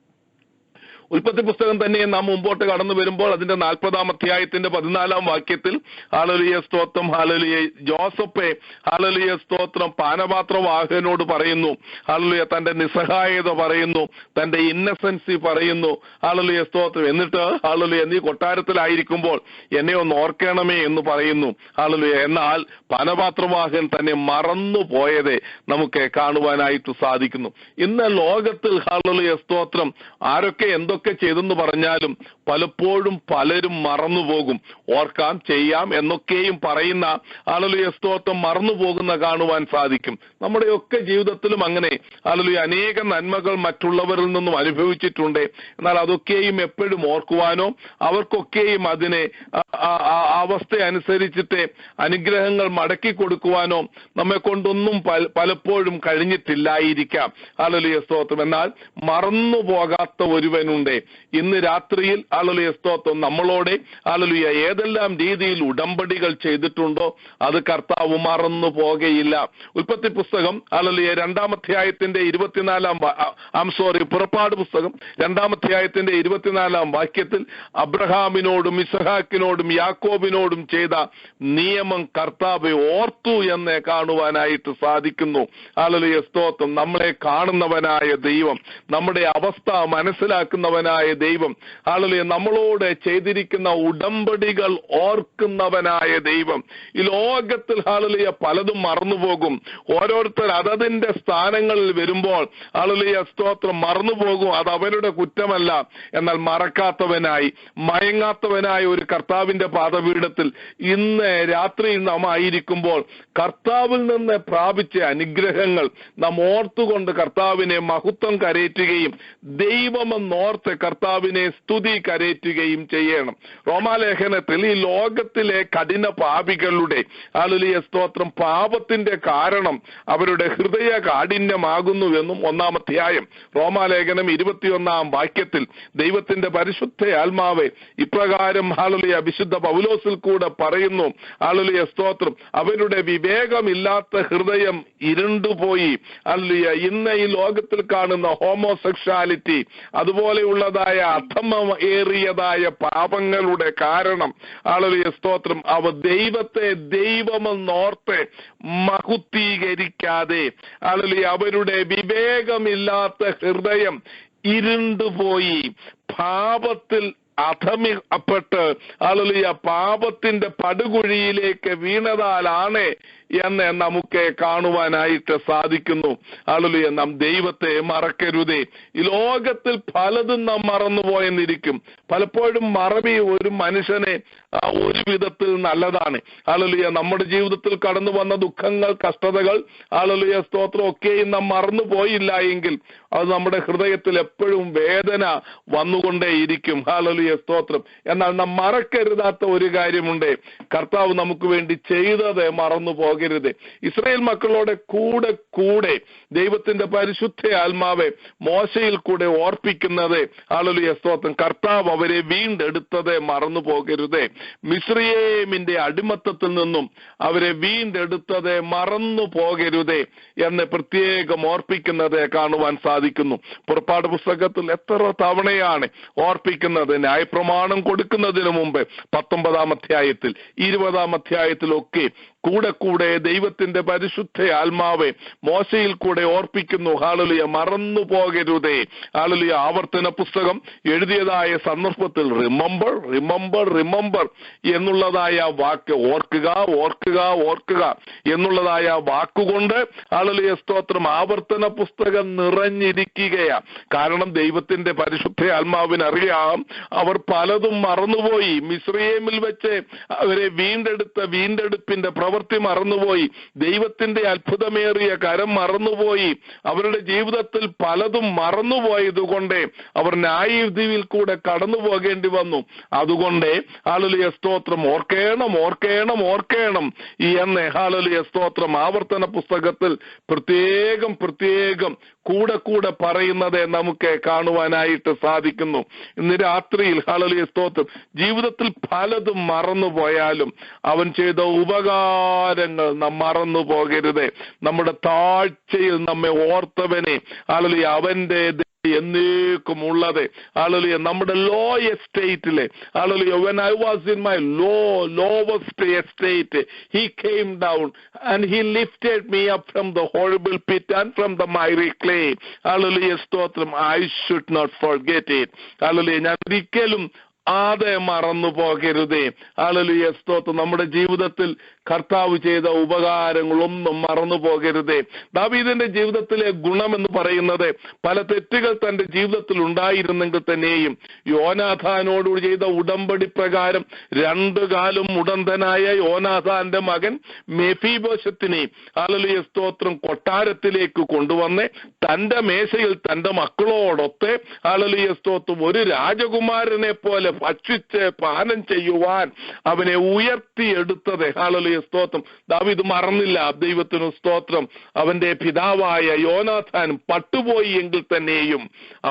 ഉൽപ്പത്തി പുസ്തകം തന്നെ നാം മുമ്പോട്ട് കടന്നു വരുമ്പോൾ അതിന്റെ 40-ാം അധ്യായത്തിന്റെ 14-ാം വാക്യത്തിൽ ഹല്ലേലൂയ സ്തോത്രം, ഹല്ലേലൂയ, ജോസഫെ ഹല്ലേലൂയ സ്തോത്രം പാനപാത്രവാഹകനോട് പറയുന്നു, ഹല്ലേലൂയ തന്റെ നിസ്സഹായത പറയുന്നു, തന്റെ ഇന്നസെൻസി പറയുന്നു, ഹല്ലേലൂയ സ്തോത്രം. എന്നിട്ട് ഹല്ലേലൂയ നീ കൊട്ടാരത്തിലായിരിക്കുമ്പോൾ എന്നെ ഒന്ന് ഓർക്കണമേ എന്ന് പറയുന്നു. ഹല്ലേലൂയ. എന്നാൽ പാനപാത്രവാഹകൻ തന്നെ മറന്നു പോയതെ നമുക്ക് കാണുവാനായിട്ട് സാധിക്കുന്നു. ഇന്ന് ലോകത്തിൽ ഹല്ലേലൂയ സ്തോത്രം ആരൊക്കെ എന്തൊക്കെ ചെയ്തെന്ന് പറഞ്ഞാലും പലപ്പോഴും പലരും മറന്നുപോകും. ഓർക്കാം, ചെയ്യാം എന്നൊക്കെയും പറയുന്ന ഹല്ലേലൂയ സ്തോത്രം മറന്നുപോകുന്ന കാണുവാൻ സാധിക്കും. നമ്മുടെയൊക്കെ ജീവിതത്തിലും അങ്ങനെ ഹല്ലേലൂയ അനേക നന്മകൾ മറ്റുള്ളവരിൽ നിന്നും അനുഭവിച്ചിട്ടുണ്ട്. എന്നാൽ അതൊക്കെയും എപ്പോഴും ഓർക്കുവാനോ അവർക്കൊക്കെയും അതിനെ അവസ്ഥ അനുസരിച്ചിട്ട് അനുഗ്രഹങ്ങൾ മടക്കി കൊടുക്കുവാനോ നമ്മെ കൊണ്ടൊന്നും പലപ്പോഴും കഴിഞ്ഞിട്ടില്ലായിരിക്കാം. ഹല്ലേലൂയ സ്തോത്രം. എന്നാൽ മറന്നു പോകാത്ത ഒരുവനുണ്ട്. ഇന്ന് രാത്രിയിൽ ഹല്ലേലൂയ സ്തോത്രം നമ്മളോട് ഹല്ലേലൂയ ഏതെല്ലാം രീതിയിൽ ഉടമ്പടികൾ ചെയ്തിട്ടുണ്ടോ അത് കർത്താവ് മറന്നു പോകുകയില്ല. ഉൽപ്പത്തി പുസ്തകം ഹല്ലേലൂയ 2-ാം അധ്യായത്തിന്റെ 24-ാം പുറപ്പാട് പുസ്തകം 2-ാം അധ്യായത്തിന്റെ 24-ാം വാക്യത്തിൽ അബ്രഹാമിനോടും ഇസ്ഹാക്കിനോടും യാക്കോബിനോടും ചെയ്ത നിയമം കർത്താവ് ഓർത്തു എന്ന് കാണുവാനായിട്ട് സാധിക്കുന്നു. ഹല്ലേലൂയ സ്തോത്രം. നമ്മളെ കാണുന്നവനായ ദൈവം, നമ്മുടെ അവസ്ഥ മനസ്സിലാക്കുന്നവനായ ദൈവം, ഹല്ലേലൂയ നമ്മളോട് ചെയ്തിരിക്കുന്ന ഉടമ്പടികൾ ഓർക്കുന്നവനായ ദൈവം. ഈ ലോകത്തിൽ ഹല്ലേലൂയ പലതും മറന്നുപോകും. ഓരോരുത്തർ അതതിന്റെ സ്ഥാനങ്ങളിൽ വരുമ്പോൾ ഹല്ലേലൂയ സ്തോത്രം മറന്നുപോകും. അത് അവരുടെ കുറ്റമല്ല. എന്നാൽ മറക്കാത്തവനായി മയങ്ങാത്തവനായ ഒരു കർത്താവിന്റെ പാദപീഠത്തിൽ ഇന്ന് രാത്രിയിൽ നാം ആയിരിക്കുമ്പോൾ കർത്താവിൽ നിന്ന് പ്രാപിച്ച അനുഗ്രഹങ്ങൾ നാം ഓർത്തുകൊണ്ട് കർത്താവിനെ മഹത്വം കരേറ്റുകയും ദൈവമെന്നോർത്ത് കർത്താവിനെ സ്തുതി കരേറ്റുകയും ചെയ്യണം. റോമാലേഖനത്തിൽ ഈ ലോകത്തിലെ കഠിന പാപികളുടെ ഹല്ലേലൂയ സ്തോത്രം പാപത്തിന്റെ കാരണം അവരുടെ ഹൃദയ കാഠിന്യമാകുന്നുവെന്നും 1-ാം അധ്യായം റോമാലേഖനം 21-ാം വാക്യത്തിൽ ദൈവത്തിന്റെ പരിശുദ്ധ ആത്മാവെ ഇപ്രകാരം ഹല്ലേലൂയ വിശുദ്ധ പൗലോസിൽ കൂടെ പറയുന്നു. ഹല്ലേലൂയ സ്തോത്രം. അവരുടെ വിവേകമില്ലാത്ത ഹൃദയം ഇരുണ്ടുപോയി. ഹല്ലേലൂയ. ഇന്ന് ഈ ലോകത്തിൽ കാണുന്ന ഹോമോസെക്ഷാലിറ്റി അതുപോലെയുള്ളതായ അധമമേറിയതായ പാപങ്ങളുടെ കാരണം ഹല്ലേലൂയ സ്തോത്രം അവ ദൈവത്തെ ദൈവമെന്നോർത്ത് മഹുദ്ധീകരിക്കാതെ ഹല്ലേലൂയ അവരുടെ വിവേകമില്ലാത്ത ഹൃദയം ഇരുണ്ടുപോയി പാപത്തിൽ അധമിപ്പെട്ട് ഹല്ലേലൂയ പാപത്തിന്റെ പടുകുഴിയിലേക്ക് വീണതാലാണ് എന്ന് നമുക്ക് കാണുവാനായിട്ട് സാധിക്കുന്നു. ഹല്ലേലൂയ. നാം ദൈവത്തെ മറക്കരുതേ. ഈ ലോകത്തിൽ പലതും നാം മറന്നുപോയെന്നിരിക്കും. പലപ്പോഴും മറവി ഒരു മനുഷ്യനെ ഒരു വിധത്തിൽ നല്ലതാണ്. ഹല്ലേലൂയ. നമ്മുടെ ജീവിതത്തിൽ കടന്നു വന്ന ദുഃഖങ്ങൾ, കഷ്ടതകൾ, ഹല്ലേലൂയ സ്തോത്രം ഒക്കെയും നാം മറന്നുപോയില്ല എങ്കിൽ അത് നമ്മുടെ ഹൃദയത്തിൽ എപ്പോഴും വേദന വന്നുകൊണ്ടേയിരിക്കും. ഹല്ലേലൂയ സ്തോത്രം. എന്നാൽ നാം മറക്കരുതാത്ത ഒരു കാര്യമുണ്ട്. കർത്താവ് നമുക്ക് വേണ്ടി ചെയ്തത് മറന്നു പോകരുത്. ഇസ്രായേൽ മക്കളോടെ കൂടെ കൂടെ ദൈവത്തിന്റെ പരിശുദ്ധ ആത്മാവെ മോശയിൽ കൂടെ ഓർപ്പിക്കുന്നത് ഹല്ലേലൂയ സ്തോത്രം കർത്താവ് അവരെ വീണ്ടെടുത്തത് മറന്നു പോകരുത്. മിസ്രയീമിന്റെ അടിമത്തത്തിൽ നിന്നും അവരെ വീണ്ടെടുത്തത് മറന്നു പോകരുത് എന്ന് പ്രത്യേകം ഓർപ്പിക്കുന്നത് കാണുവാൻ സാധിക്കുന്നു. പുറപ്പാട് പുസ്തകത്തിൽ എത്ര തവണയാണ് ഓർപ്പിക്കുന്നത്? ന്യായപ്രമാണം കൊടുക്കുന്നതിന് മുമ്പ് 19-ാം അധ്യായത്തിൽ 20-ാം അധ്യായത്തിലൊക്കെ കൂടെ കൂടെ ദൈവത്തിന്റെ പരിശുദ്ധ ആത്മാവെ മോശയിൽ കൂടെ ഓർപ്പിക്കുന്നു. ഹല്ലേലൂയ. മറന്നു പോകരുതേ. ഹല്ലേലൂയ. ആവർത്തന പുസ്തകം എഴുതിയതായ സന്ദർഭത്തിൽ റിമംബർ റിമംബർ റിമംബർ എന്നുള്ളതായ വാക്ക്, ഓർക്കുക ഓർക്കുക ഓർക്കുക എന്നുള്ളതായ വാക്കുകൊണ്ട് ഹല്ലേലൂയ സ്തോത്രം ആവർത്തന പുസ്തകം നിറഞ്ഞിരിക്കുകയാണ്. കാരണം ദൈവത്തിന്റെ പരിശുദ്ധ ആത്മാവിനറിയാം അവർ പലതും മറന്നുപോയി. മിസ്രയീമിൽ വെച്ച് അവരെ വീണ്ടെടുപ്പിന്റെ പ്രവൃത്തി മറന്നുപോയി. ദൈവത്തിന്റെ അത്ഭുതമേറിയ കരം മറന്നുപോയി. അവരുടെ ജീവിതത്തിൽ പലതും മറന്നുപോയതുകൊണ്ട് അവർ ന്യായവിധിയിൽ കൂടെ കടന്നു പോകേണ്ടി വന്നു. അതുകൊണ്ട് ഹല്ലേലൂയ സ്തോത്രം ഓർക്കേണം ഓർക്കേണം ഓർക്കേണം എന്ന് ഹല്ലേലൂയ സ്തോത്രം ആവർത്തന പുസ്തകത്തിൽ പ്രത്യേകം കൂടെ കൂടെ പറയുന്നത് നമുക്ക് കാണുവാനായിട്ട് സാധിക്കുന്നു. ഇന്ന് രാത്രിയിൽ ഹല്ലേലൂയ സ്തോത്രം ജീവിതത്തിൽ പലതും മറന്നുപോയാലും അവൻ ചെയ്ത ഉപകാരങ്ങൾ നാം മറന്നു പോകരുത്. നമ്മുടെ താഴ്ചയിൽ നമ്മെ ഓർത്തവനെ ഹല്ലേലൂയ അവന്റെ എന്നേക്കും ഉള്ളത്. ഹല്ലേലൂയ. നമ്മുടെ ലോ എസ്റ്റേറ്റിലെ hallelujah, when I was in my lowest estate, he came down and he lifted me up from the horrible pit and from the miry clay. Hallelujah. സ്തോത്രം. I should not forget it. Hallelujah. ഞാൻ ഒരിക്കലും അത് മറന്നു പോകരുതേ. Hallelujah. സ്തോത്രം. നമ്മുടെ ജീവിതത്തിൽ കർത്താവ് ചെയ്ത ഉപകാരങ്ങളൊന്നും മറന്നു പോകരുതേ. ദാവീദിന്റെ ജീവിതത്തിലെ ഗുണമെന്ന് പറയുന്നത് പല തെറ്റുകൾ തന്റെ ജീവിതത്തിൽ ഉണ്ടായിരുന്നെങ്കിൽ തന്നെയും യോനാഥാനോട് ചെയ്ത ഉടമ്പടി പ്രകാരം 2 കാലം ഉടന്തനായ യോനാഥാന്റെ മകൻ മെഫീബോശത്തിനെ ഹല്ലേലൂയ സ്തോത്രം കൊട്ടാരത്തിലേക്ക് കൊണ്ടുവന്ന് തന്റെ മേശയിൽ തന്റെ മക്കളോടൊത്ത് ഹല്ലേലൂയ സ്തോത്രം ഒരു രാജകുമാരനെ പോലെ ഭക്ഷിച്ച് പാനം ചെയ്യുവാൻ അവനെ ഉയർത്തിയെടുത്തത് ഹല്ലേലൂയ സ്തോത്രം ദാവീദ് മറന്നില്ല. ദൈവത്തിന് സ്തോത്രം. അവന്റെ പിതാവായ യോനാഥാൻ പട്ടുപോയി എങ്കിൽ തന്നെയും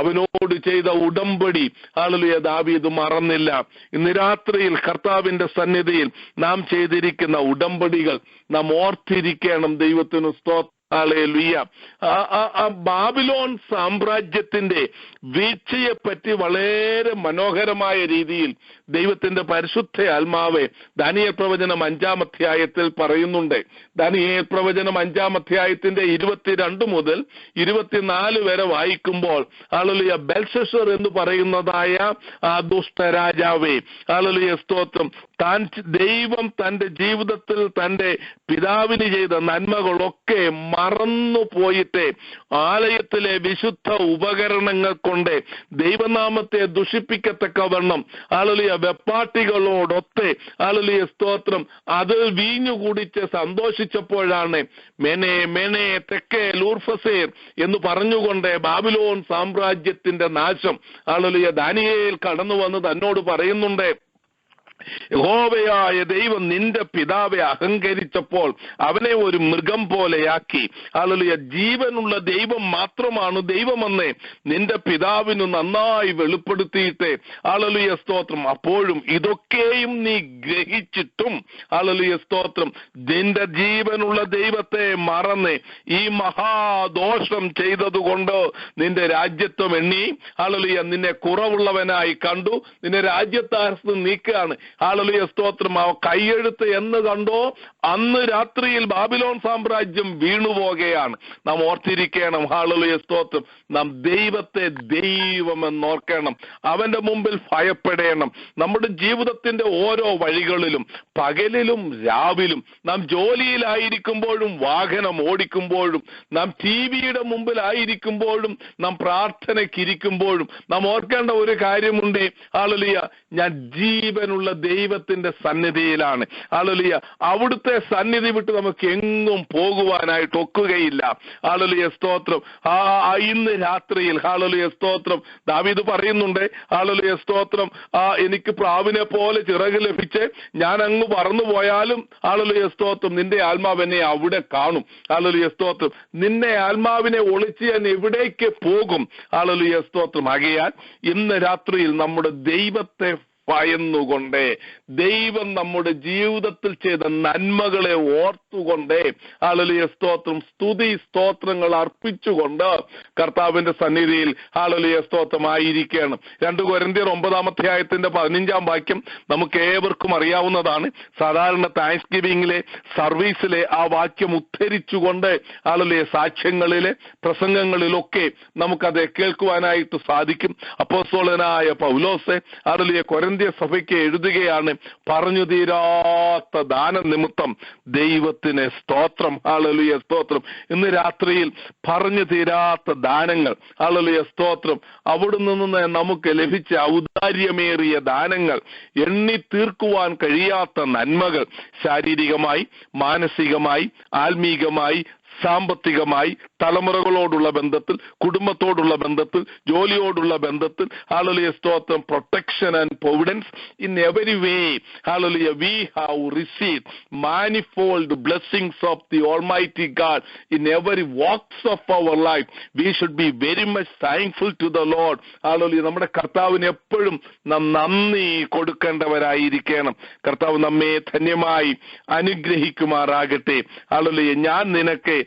അവനോട് ചെയ്ത ഉടമ്പടി ഹല്ലേലൂയ ദാവീദ് മറന്നില്ല. ഇന്ന് രാത്രിയിൽ കർത്താവിന്റെ സന്നിധിയിൽ നാം ചെയ്തിരിക്കുന്ന ഉടമ്പടികൾ നാം ഓർത്തിരിക്കണം. ദൈവത്തിന് സ്തോത്രം. ഹല്ലേലൂയ. ബാബിലോൺ സാമ്രാജ്യത്തിന്റെ വീഴ്ചയെപ്പറ്റി വളരെ മനോഹരമായ രീതിയിൽ ദൈവത്തിന്റെ പരിശുദ്ധ ആത്മാവെ ദാനിയേൽ പ്രവചനം 5-ാം അധ്യായത്തിൽ പറയുന്നുണ്ട്. ദാനിയേൽ പ്രവചനം 5-ാം അധ്യായത്തിന്റെ 22 മുതൽ 24 വരെ വായിക്കുമ്പോൾ ഹല്ലേലൂയ ബെൽഷസ്സർ എന്ന് പറയുന്നതായ ആ ദുഷ്ടരാജാവേ ഹല്ലേലൂയ സ്തോത്രം ദൈവം തന്റെ ജീവിതത്തിൽ തന്റെ പിതാവിന് ചെയ്ത നന്മകളൊക്കെ മറന്നു പോയിട്ട് ആലയത്തിലെ വിശുദ്ധ ഉപകരണങ്ങൾ കൊണ്ട് ദൈവനാമത്തെ ദുഷിപ്പിക്കത്തക്കവണ്ണം ഹല്ലേലൂയ വെപ്പാട്ടികളോടൊത്ത് ഹല്ലേലൂയ സ്തോത്രം അത് വീഞ്ഞു കുടിച്ച് സന്തോഷിച്ചപ്പോഴാണ് മെനെ മെനെ തെക്കേ ലൂർഫസേർ എന്ന് പറഞ്ഞുകൊണ്ട് ബാബിലോൺ സാമ്രാജ്യത്തിന്റെ നാശം ഹല്ലേലൂയ ദാനിയേൽ കടന്നു വന്ന് തന്നോട് പറയുന്നുണ്ട്. യഹോവയായ ദൈവം നിന്റെ പിതാവെ അഹങ്കരിച്ചപ്പോൾ അവനെ ഒരു മൃഗം പോലെയാക്കി. ഹല്ലേലൂയ. ജീവനുള്ള ദൈവം മാത്രമാണ് ദൈവമെന്ന് നിന്റെ പിതാവിന് നന്നായി വെളിപ്പെടുത്തിയിട്ട് ഹല്ലേലൂയ സ്തോത്രം അപ്പോഴും ഇതൊക്കെയും നീ ഗ്രഹിച്ചിട്ടും ഹല്ലേലൂയ സ്തോത്രം നിന്റെ ജീവനുള്ള ദൈവത്തെ മറന്ന് ഈ മഹാദോഷം ചെയ്തതുകൊണ്ട് നിന്റെ രാജ്യത്വം എണ്ണി ഹല്ലേലൂയ നിന്നെ കുറവുള്ളവനായി കണ്ടു. നിന്നെ രാജ്യത്താർന്ന് നീക്കുകയാണ്. ഹല്ലേലൂയ സ്തോത്രം. ആ കൈയെഴുത്ത് എന്ന് കണ്ടോ അന്ന് രാത്രിയിൽ ബാബിലോൺ സാമ്രാജ്യം വീണുപോകുകയാണ്. നാം ഓർത്തിരിക്കണം. ഹല്ലേലൂയ സ്തോത്രം. നാം ദൈവത്തെ ദൈവമെന്നോർക്കണം. അവന്റെ മുമ്പിൽ ഭയപ്പെടണം. നമ്മുടെ ജീവിതത്തിന്റെ ഓരോ വഴികളിലും പകലിലും രാവിലും നാം ജോലിയിലായിരിക്കുമ്പോഴും വാഹനം ഓടിക്കുമ്പോഴും നാം ടിവിയുടെ മുമ്പിലായിരിക്കുമ്പോഴും നാം പ്രാർത്ഥനയ്ക്കിരിക്കുമ്പോഴും നാം ഓർക്കേണ്ട ഒരു കാര്യമുണ്ട്. ഹല്ലേലൂയ ഞാൻ ജീവനുള്ള ദൈവത്തിന്റെ സന്നിധിയിലാണ്. ഹല്ലേലൂയ അവിടുത്തെ സന്നിധി വിട്ട് നമുക്ക് എങ്ങും പോകുവാനായിട്ട് ഒക്കുകയില്ല. ഹല്ലേലൂയ സ്തോത്രം. ഇന്ന് രാത്രിയിൽ ഹല്ലേലൂയ സ്തോത്രം ദാവീദ് പറയുന്നുണ്ട്. ഹല്ലേലൂയ സ്തോത്രം എനിക്ക് പ്രാവിനെ പോലെ ചിറക് ലഭിച്ച് ഞാൻ അങ്ങ് പറന്നു പോയാലും ഹല്ലേലൂയ സ്തോത്രം നിന്റെ ആത്മാവ് എന്നെ അവിടെ കാണും. ഹല്ലേലൂയ സ്തോത്രം. നിന്നെ ആത്മാവിനെ ഒളിച്ച് ഞാൻ എവിടേക്ക് പോകും? ഹല്ലേലൂയ സ്തോത്രം. ആകയാൽ ഇന്ന് രാത്രിയിൽ നമ്മുടെ ദൈവത്തെ ഭയന്നുകൊണ്ട് ദൈവം നമ്മുടെ ജീവിതത്തിൽ ചെയ്ത നന്മകളെ ഓർത്തുകൊണ്ട് ഹല്ലേലൂയ സ്തോത്രം സ്തുതി സ്തോത്രങ്ങൾ അർപ്പിച്ചുകൊണ്ട് കർത്താവിന്റെ സന്നിധിയിൽ ഹല്ലേലൂയ സ്തോത്രമായിരിക്കണം. 2 കൊരിന്ത്യർ 9-ാം അധ്യായത്തിന്റെ 15-ാം വാക്യം നമുക്ക് ഏവർക്കും അറിയാവുന്നതാണ്. സാധാരണ താങ്ക്സ് ഗിവിംഗിലെ സർവീസിലെ ആ വാക്യം ഉദ്ധരിച്ചുകൊണ്ട് ഹല്ലേലൂയ സാക്ഷ്യങ്ങളിലെ പ്രസംഗങ്ങളിലൊക്കെ നമുക്കത് കേൾക്കുവാനായിട്ട് സാധിക്കും. അപ്പോസ്തലനായ പൗലോസ് ഹല്ലേലൂയ കൊരിന്ത്യ സഭയ്ക്ക് എഴുതുകയാണ്. പറഞ്ഞു തീരാത്ത ദാന നിമിത്തം ദൈവത്തിന് സ്തോത്രം. ഹല്ലേലൂയ സ്തോത്രം. ഇന്ന് രാത്രിയിൽ പറഞ്ഞു തീരാത്ത ദാനങ്ങൾ ഹല്ലേലൂയ സ്തോത്രം അവിടുന്ന് നിന്ന് നമുക്ക് ലഭിച്ച ഔദാര്യമേറിയ ദാനങ്ങൾ എണ്ണി തീർക്കുവാൻ കഴിയാത്ത നന്മകൾ ശാരീരികമായി മാനസികമായി ആത്മീകമായി സാമ്പത്തികമായി തലമുറകളോടുള്ള ബന്ധത്തിൽ കുടുംബത്തോടുള്ള ബന്ധത്തിൽ ജോലിയോടുള്ള ബന്ധത്തിൽ ഹല്ലേലൂയ സ്തോത്രം protection and Providence in every way hallelujah we have received manifold blessings of the Almighty God in every walks of our life. We should be very much thankful to the Lord. Hallelujah നമ്മുടെ കർത്താവിന് എപ്പോഴും നാം നന്ദി കൊടുക്കേണ്ടവരായിരിക്കണം. കർത്താവ് നമ്മെ ധന്യമായി അനുഗ്രഹിക്കുമാറാകട്ടെ. Hallelujah ഞാൻ നിനക്ക്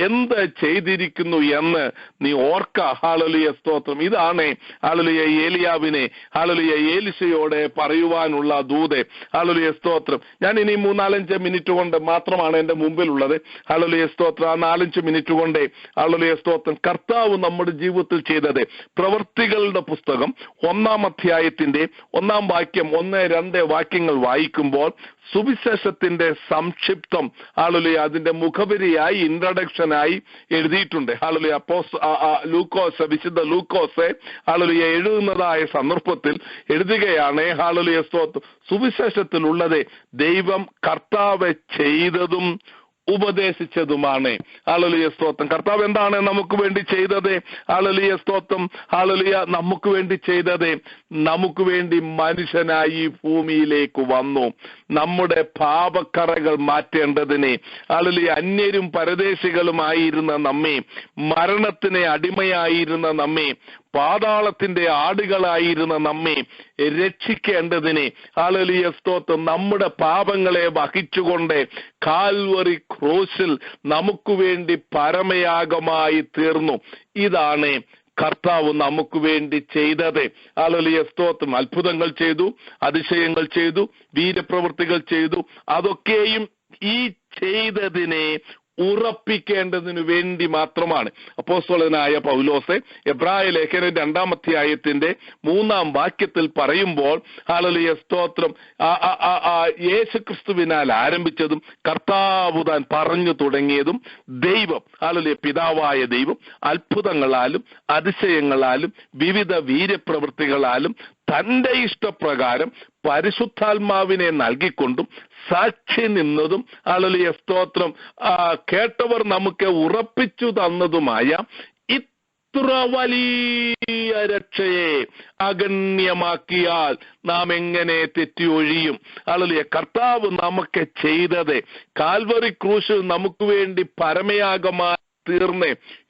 എന്ത് ചെയ്തിരിക്കുന്നു എന്ന് നീ ഓർക്ക. ഹല്ലേലൂയ, സ്തോത്രം. ഇതാണ് ഹല്ലേലൂയ ഏലിയാവിനെ ഹല്ലേലൂയ എലീശയോട് പറയുവാനുള്ള ദൂത്. ഹല്ലേലൂയ, സ്തോത്രം. ഞാൻ ഇനി 3-4 മിനിറ്റ് കൊണ്ട് മാത്രമാണ് എന്റെ മുമ്പിലുള്ളത്. ഹല്ലേലൂയ, സ്തോത്രം. ആ 4-5 മിനിറ്റ് കൊണ്ട് ഹല്ലേലൂയ, സ്തോത്രം, കർത്താവ് നമ്മുടെ ജീവിതത്തിൽ ചെയ്തത്. പ്രവൃത്തികളുടെ പുസ്തകം 1-ാം അധ്യായത്തിന്റെ 1-ാം വാക്യം 1-2 വാക്യങ്ങൾ വായിക്കുമ്പോൾ സുവിശേഷത്തിന്റെ സംക്ഷിപ്തം ഹല്ലേലൂയ അതിന്റെ മുഖവരിയായി ഇൻട്രഡക്ഷനായി എഴുതിയിട്ടുണ്ട്. ഹല്ലേലൂയ ലൂക്കോസ്, വിശുദ്ധ ലൂക്കോസ് ഹല്ലേലൂയ എഴുതുന്നതായ സന്ദർഭത്തിൽ എഴുതുകയാണ്. ഹല്ലേലൂയ, സ്തോത്രം. സുവിശേഷത്തിലുള്ളത് ദൈവം കർത്താവ് ചെയ്തതും ഉപദേശിച്ചതുമാണ്. ഹല്ലേലൂയ, സ്തോത്രം. കർത്താവ് എന്താണ് നമുക്ക് വേണ്ടി ചെയ്തത്? ഹല്ലേലൂയ, സ്തോത്രം. ഹല്ലേലൂയ, നമുക്ക് വേണ്ടി ചെയ്തത്, നമുക്ക് വേണ്ടി മനുഷ്യനായി ഭൂമിയിലേക്ക് വന്നു. നമ്മുടെ പാപക്കറകൾ മാറ്റേണ്ടതിനെ ഹല്ലേലൂയ അന്യരും പരദേശികളുമായിരുന്ന നമ്മെ, മരണത്തിന് അടിമയായിരുന്ന നമ്മെ, പാതാളത്തിന്റെ ആടുകളായിരുന്ന നമ്മെ രക്ഷിക്കേണ്ടതിനെ ഹല്ലേലൂയ, സ്തോത്രം, നമ്മുടെ പാപങ്ങളെ വഹിച്ചുകൊണ്ട് കാൽവറി ക്രൂശിൽ നമുക്ക് വേണ്ടി പരമയാഗമായി തീർന്നു. ഇതാണ് കർത്താവ് നമുക്ക് വേണ്ടി ചെയ്തത്. ഹല്ലേലൂയ, സ്തോത്രം. അത്ഭുതങ്ങൾ ചെയ്തു, അതിശയങ്ങൾ ചെയ്തു, വീരപ്രവൃത്തികൾ ചെയ്തു. അതൊക്കെയും ഈ ചെയ്തതിനെ ഉറപ്പിക്കേണ്ടതിനു വേണ്ടി മാത്രമാണ്. അപ്പോസ്തലനായ പൗലോസ് എബ്രായ ലേഖനം 2-ാം അധ്യായത്തിന്റെ 3-ാം വാക്യത്തിൽ പറയുമ്പോൾ ഹല്ലേലൂയ, സ്തോത്രം, യേശുക്രിസ്തുവിനാൽ ആരംഭിച്ചതും കർത്താവ് താൻ പറഞ്ഞു തുടങ്ങിയതും ദൈവം ഹല്ലേലൂയ പിതാവായ ദൈവം അത്ഭുതങ്ങളാലും അതിശയങ്ങളാലും വിവിധ വീരപ്രവൃത്തികളാലും തന്റെ ഇഷ്ടപ്രകാരം പരിശുദ്ധാത്മാവിനെ നൽകിക്കൊണ്ടും സാക്ഷി നിന്നതും ഹല്ലേലൂയ, സ്തോത്രം, കേട്ടവർ നമുക്ക് ഉറപ്പിച്ചു തന്നതുമായ ഇത്ര വലിയ രക്ഷയെ അഗണ്യമാക്കിയാൽ നാം എങ്ങനെ തെറ്റിയൊഴിയും? ഹല്ലേലൂയ, കർത്താവ് നമുക്ക് ചെയ്തത് കാൽവറി ക്രൂശിൽ നമുക്ക് വേണ്ടി പരമയാഗമായി തീർന്ന്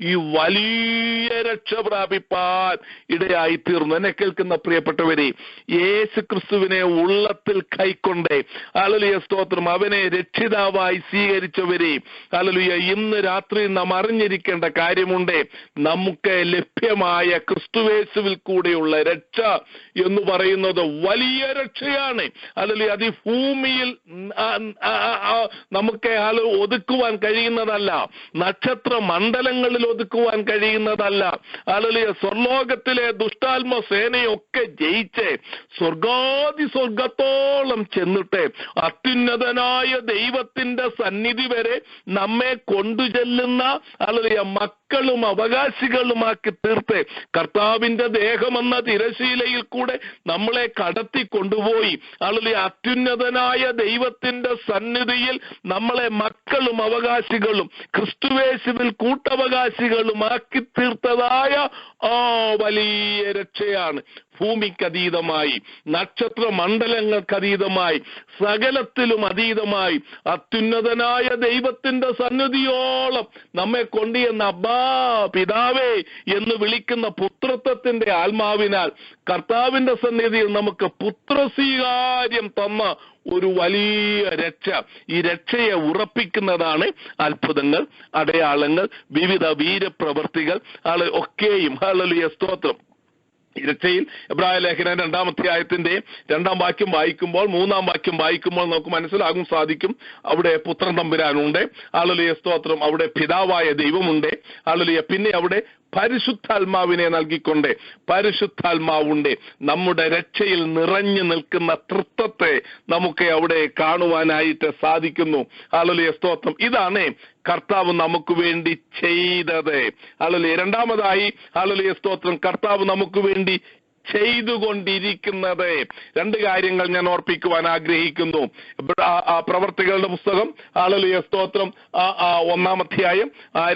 ഈ വലിയ രക്ഷ പ്രാപിപ്പാൻ ഇടയായി തീർന്നു. എന്നെ കേൾക്കുന്ന പ്രിയപ്പെട്ടവരെ, യേശു ക്രിസ്തുവിനെ ഉള്ളത്തിൽ കൈക്കൊണ്ട് ഹല്ലേലൂയ, സ്തോത്രം, അവനെ രക്ഷിതാവായി സ്വീകരിച്ചവരെ ഹല്ലേലൂയ, ഇന്ന് രാത്രി നാം അറിഞ്ഞിരിക്കേണ്ട കാര്യമുണ്ട്. നമുക്ക് ലഭ്യമായ ക്രിസ്തുയേശുവിൽ കൂടെയുള്ള രക്ഷ എന്ന് പറയുന്നത് വലിയ രക്ഷയാണ്. ഹല്ലേലൂയ, അത് ഈ ഭൂമിയിൽ നമുക്ക് ഒതുക്കുവാൻ കഴിയുന്നതല്ല, നക്ഷത്ര മണ്ഡലങ്ങളിൽ ഒതുക്കുവാൻ കഴിയുന്നതല്ല. ഹല്ലേലൂയ, സ്വർലോകത്തിലെ ദുഷ്ടാത്മ സേനയൊക്കെ ജയിച്ച് സ്വർഗത്തോളം ചെന്നിട്ട് അത്യുന്നതനായ ദൈവത്തിന്റെ സന്നിധി വരെ നമ്മെ കൊണ്ടുചെല്ലുന്ന ഹല്ലേലൂയ മക്കളും അവകാശികളുമാക്കി തീർത്ത് കർത്താവിന്റെ ദേഹമെന്ന തിരശീലയിൽ കൂടെ നമ്മളെ കടത്തി കൊണ്ടുപോയി ഹല്ലേലൂയ അത്യുന്നതനായ ദൈവത്തിന്റെ സന്നിധിയിൽ നമ്മളെ മക്കളും അവകാശികളും ക്രിസ്തുയേശുവിൽ കൂട്ടവകാശികളുമാക്കി തീർത്തതായ വലിയ രക്ഷയാണ്. ഭൂമിക്കതീതമായി, നക്ഷത്ര മണ്ഡലങ്ങൾക്കതീതമായി, സകലത്തിലും അതീതമായി അത്യുന്നതനായ ദൈവത്തിന്റെ സന്നിധിയോളം നമ്മെ കൊണ്ടുവന്ന അബ്ബാ പിതാവേ എന്ന് വിളിക്കുന്ന പുത്രത്വത്തിന്റെ ആത്മാവിനാൽ കർത്താവിന്റെ സന്നിധിയിൽ നമുക്ക് പുത്രസ്വീകാര്യം തന്ന ഒരു വലിയ രക്ഷ. ഈ രക്ഷയെ ഉറപ്പിക്കുന്നതാണ് അത്ഭുതങ്ങൾ, അടയാളങ്ങൾ, വിവിധ വീരപ്രവൃത്തികൾ ഒക്കെയും. ഹല്ലേലൂയ, സ്തോത്രം. രക്ഷയിൽ എബ്രായ ലേഖനം 2-ാം അധ്യായത്തിന്റെ 2-ാം വാക്യം വായിക്കുമ്പോൾ 3-ാം വാക്യം വായിക്കുമ്പോൾ നമുക്ക് മനസ്സിലാകും സാധിക്കും. അവിടെ പുത്രൻ തമ്പുരാനുണ്ട്, ഹല്ലേലൂയ, സ്തോത്രം, അവിടെ പിതാവായ ദൈവമുണ്ട്, ഹല്ലേലൂയ, പിന്നെ അവിടെ പരിശുദ്ധാത്മാവിനെ നൽകിക്കൊണ്ട് പരിശുദ്ധാത്മാവുണ്ട്. നമ്മുടെ രക്ഷയിൽ നിറഞ്ഞു നിൽക്കുന്ന തൃത്വത്തെ നമുക്ക് അവിടെ കാണുവാനായിട്ട് സാധിക്കുന്നു. ഹല്ലേലൂയ, സ്തോത്രം. ഇതാണ് കർത്താവ് നമുക്ക് വേണ്ടി ചെയ്തത്. ഹല്ലേലൂയ. രണ്ടാമതായി ഹല്ലേലൂയ, സ്തോത്രം, കർത്താവ് നമുക്ക് വേണ്ടി ചെയ്തുകൊണ്ടിരിക്കുന്നത്. 2 കാര്യങ്ങൾ ഞാൻ ഓർപ്പിക്കുവാൻ ആഗ്രഹിക്കുന്നു. പ്രവർത്തികളുടെ പുസ്തകം ഹല്ലേലൂയ, സ്തോത്രം, 1-ാം അധ്യായം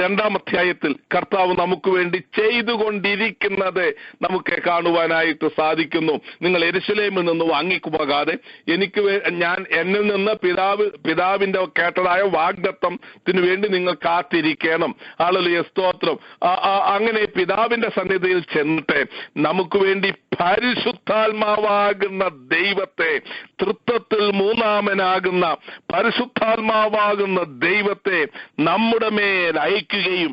2-ാം അധ്യായത്തിൽ കർത്താവ് നമുക്ക് വേണ്ടി ചെയ്തുകൊണ്ടിരിക്കുന്നത് നമുക്ക് കാണുവാനായിട്ട് സാധിക്കുന്നു. നിങ്ങൾ യെരൂശലേമിൽ നിന്ന് വാങ്ങിക്കുപോകാതെ എന്നിൽ നിന്ന് പിതാവിന്റെ കേട്ടതായ വാഗ്ദത്തത്തിന് വേണ്ടി നിങ്ങൾ കാത്തിരിക്കണം. ഹല്ലേലൂയ, സ്തോത്രം. അങ്ങനെ പിതാവിന്റെ സന്നിധിയിൽ ചെന്നിട്ട് നമുക്ക് വേണ്ടി പരിശുദ്ധാത്മാവാകുന്ന ദൈവത്തെ, തൃത്വത്തിൽ മൂന്നാമനാകുന്ന പരിശുദ്ധാത്മാവാകുന്ന ദൈവത്തെ നമ്മുടെ മേൽ അയക്കുകയും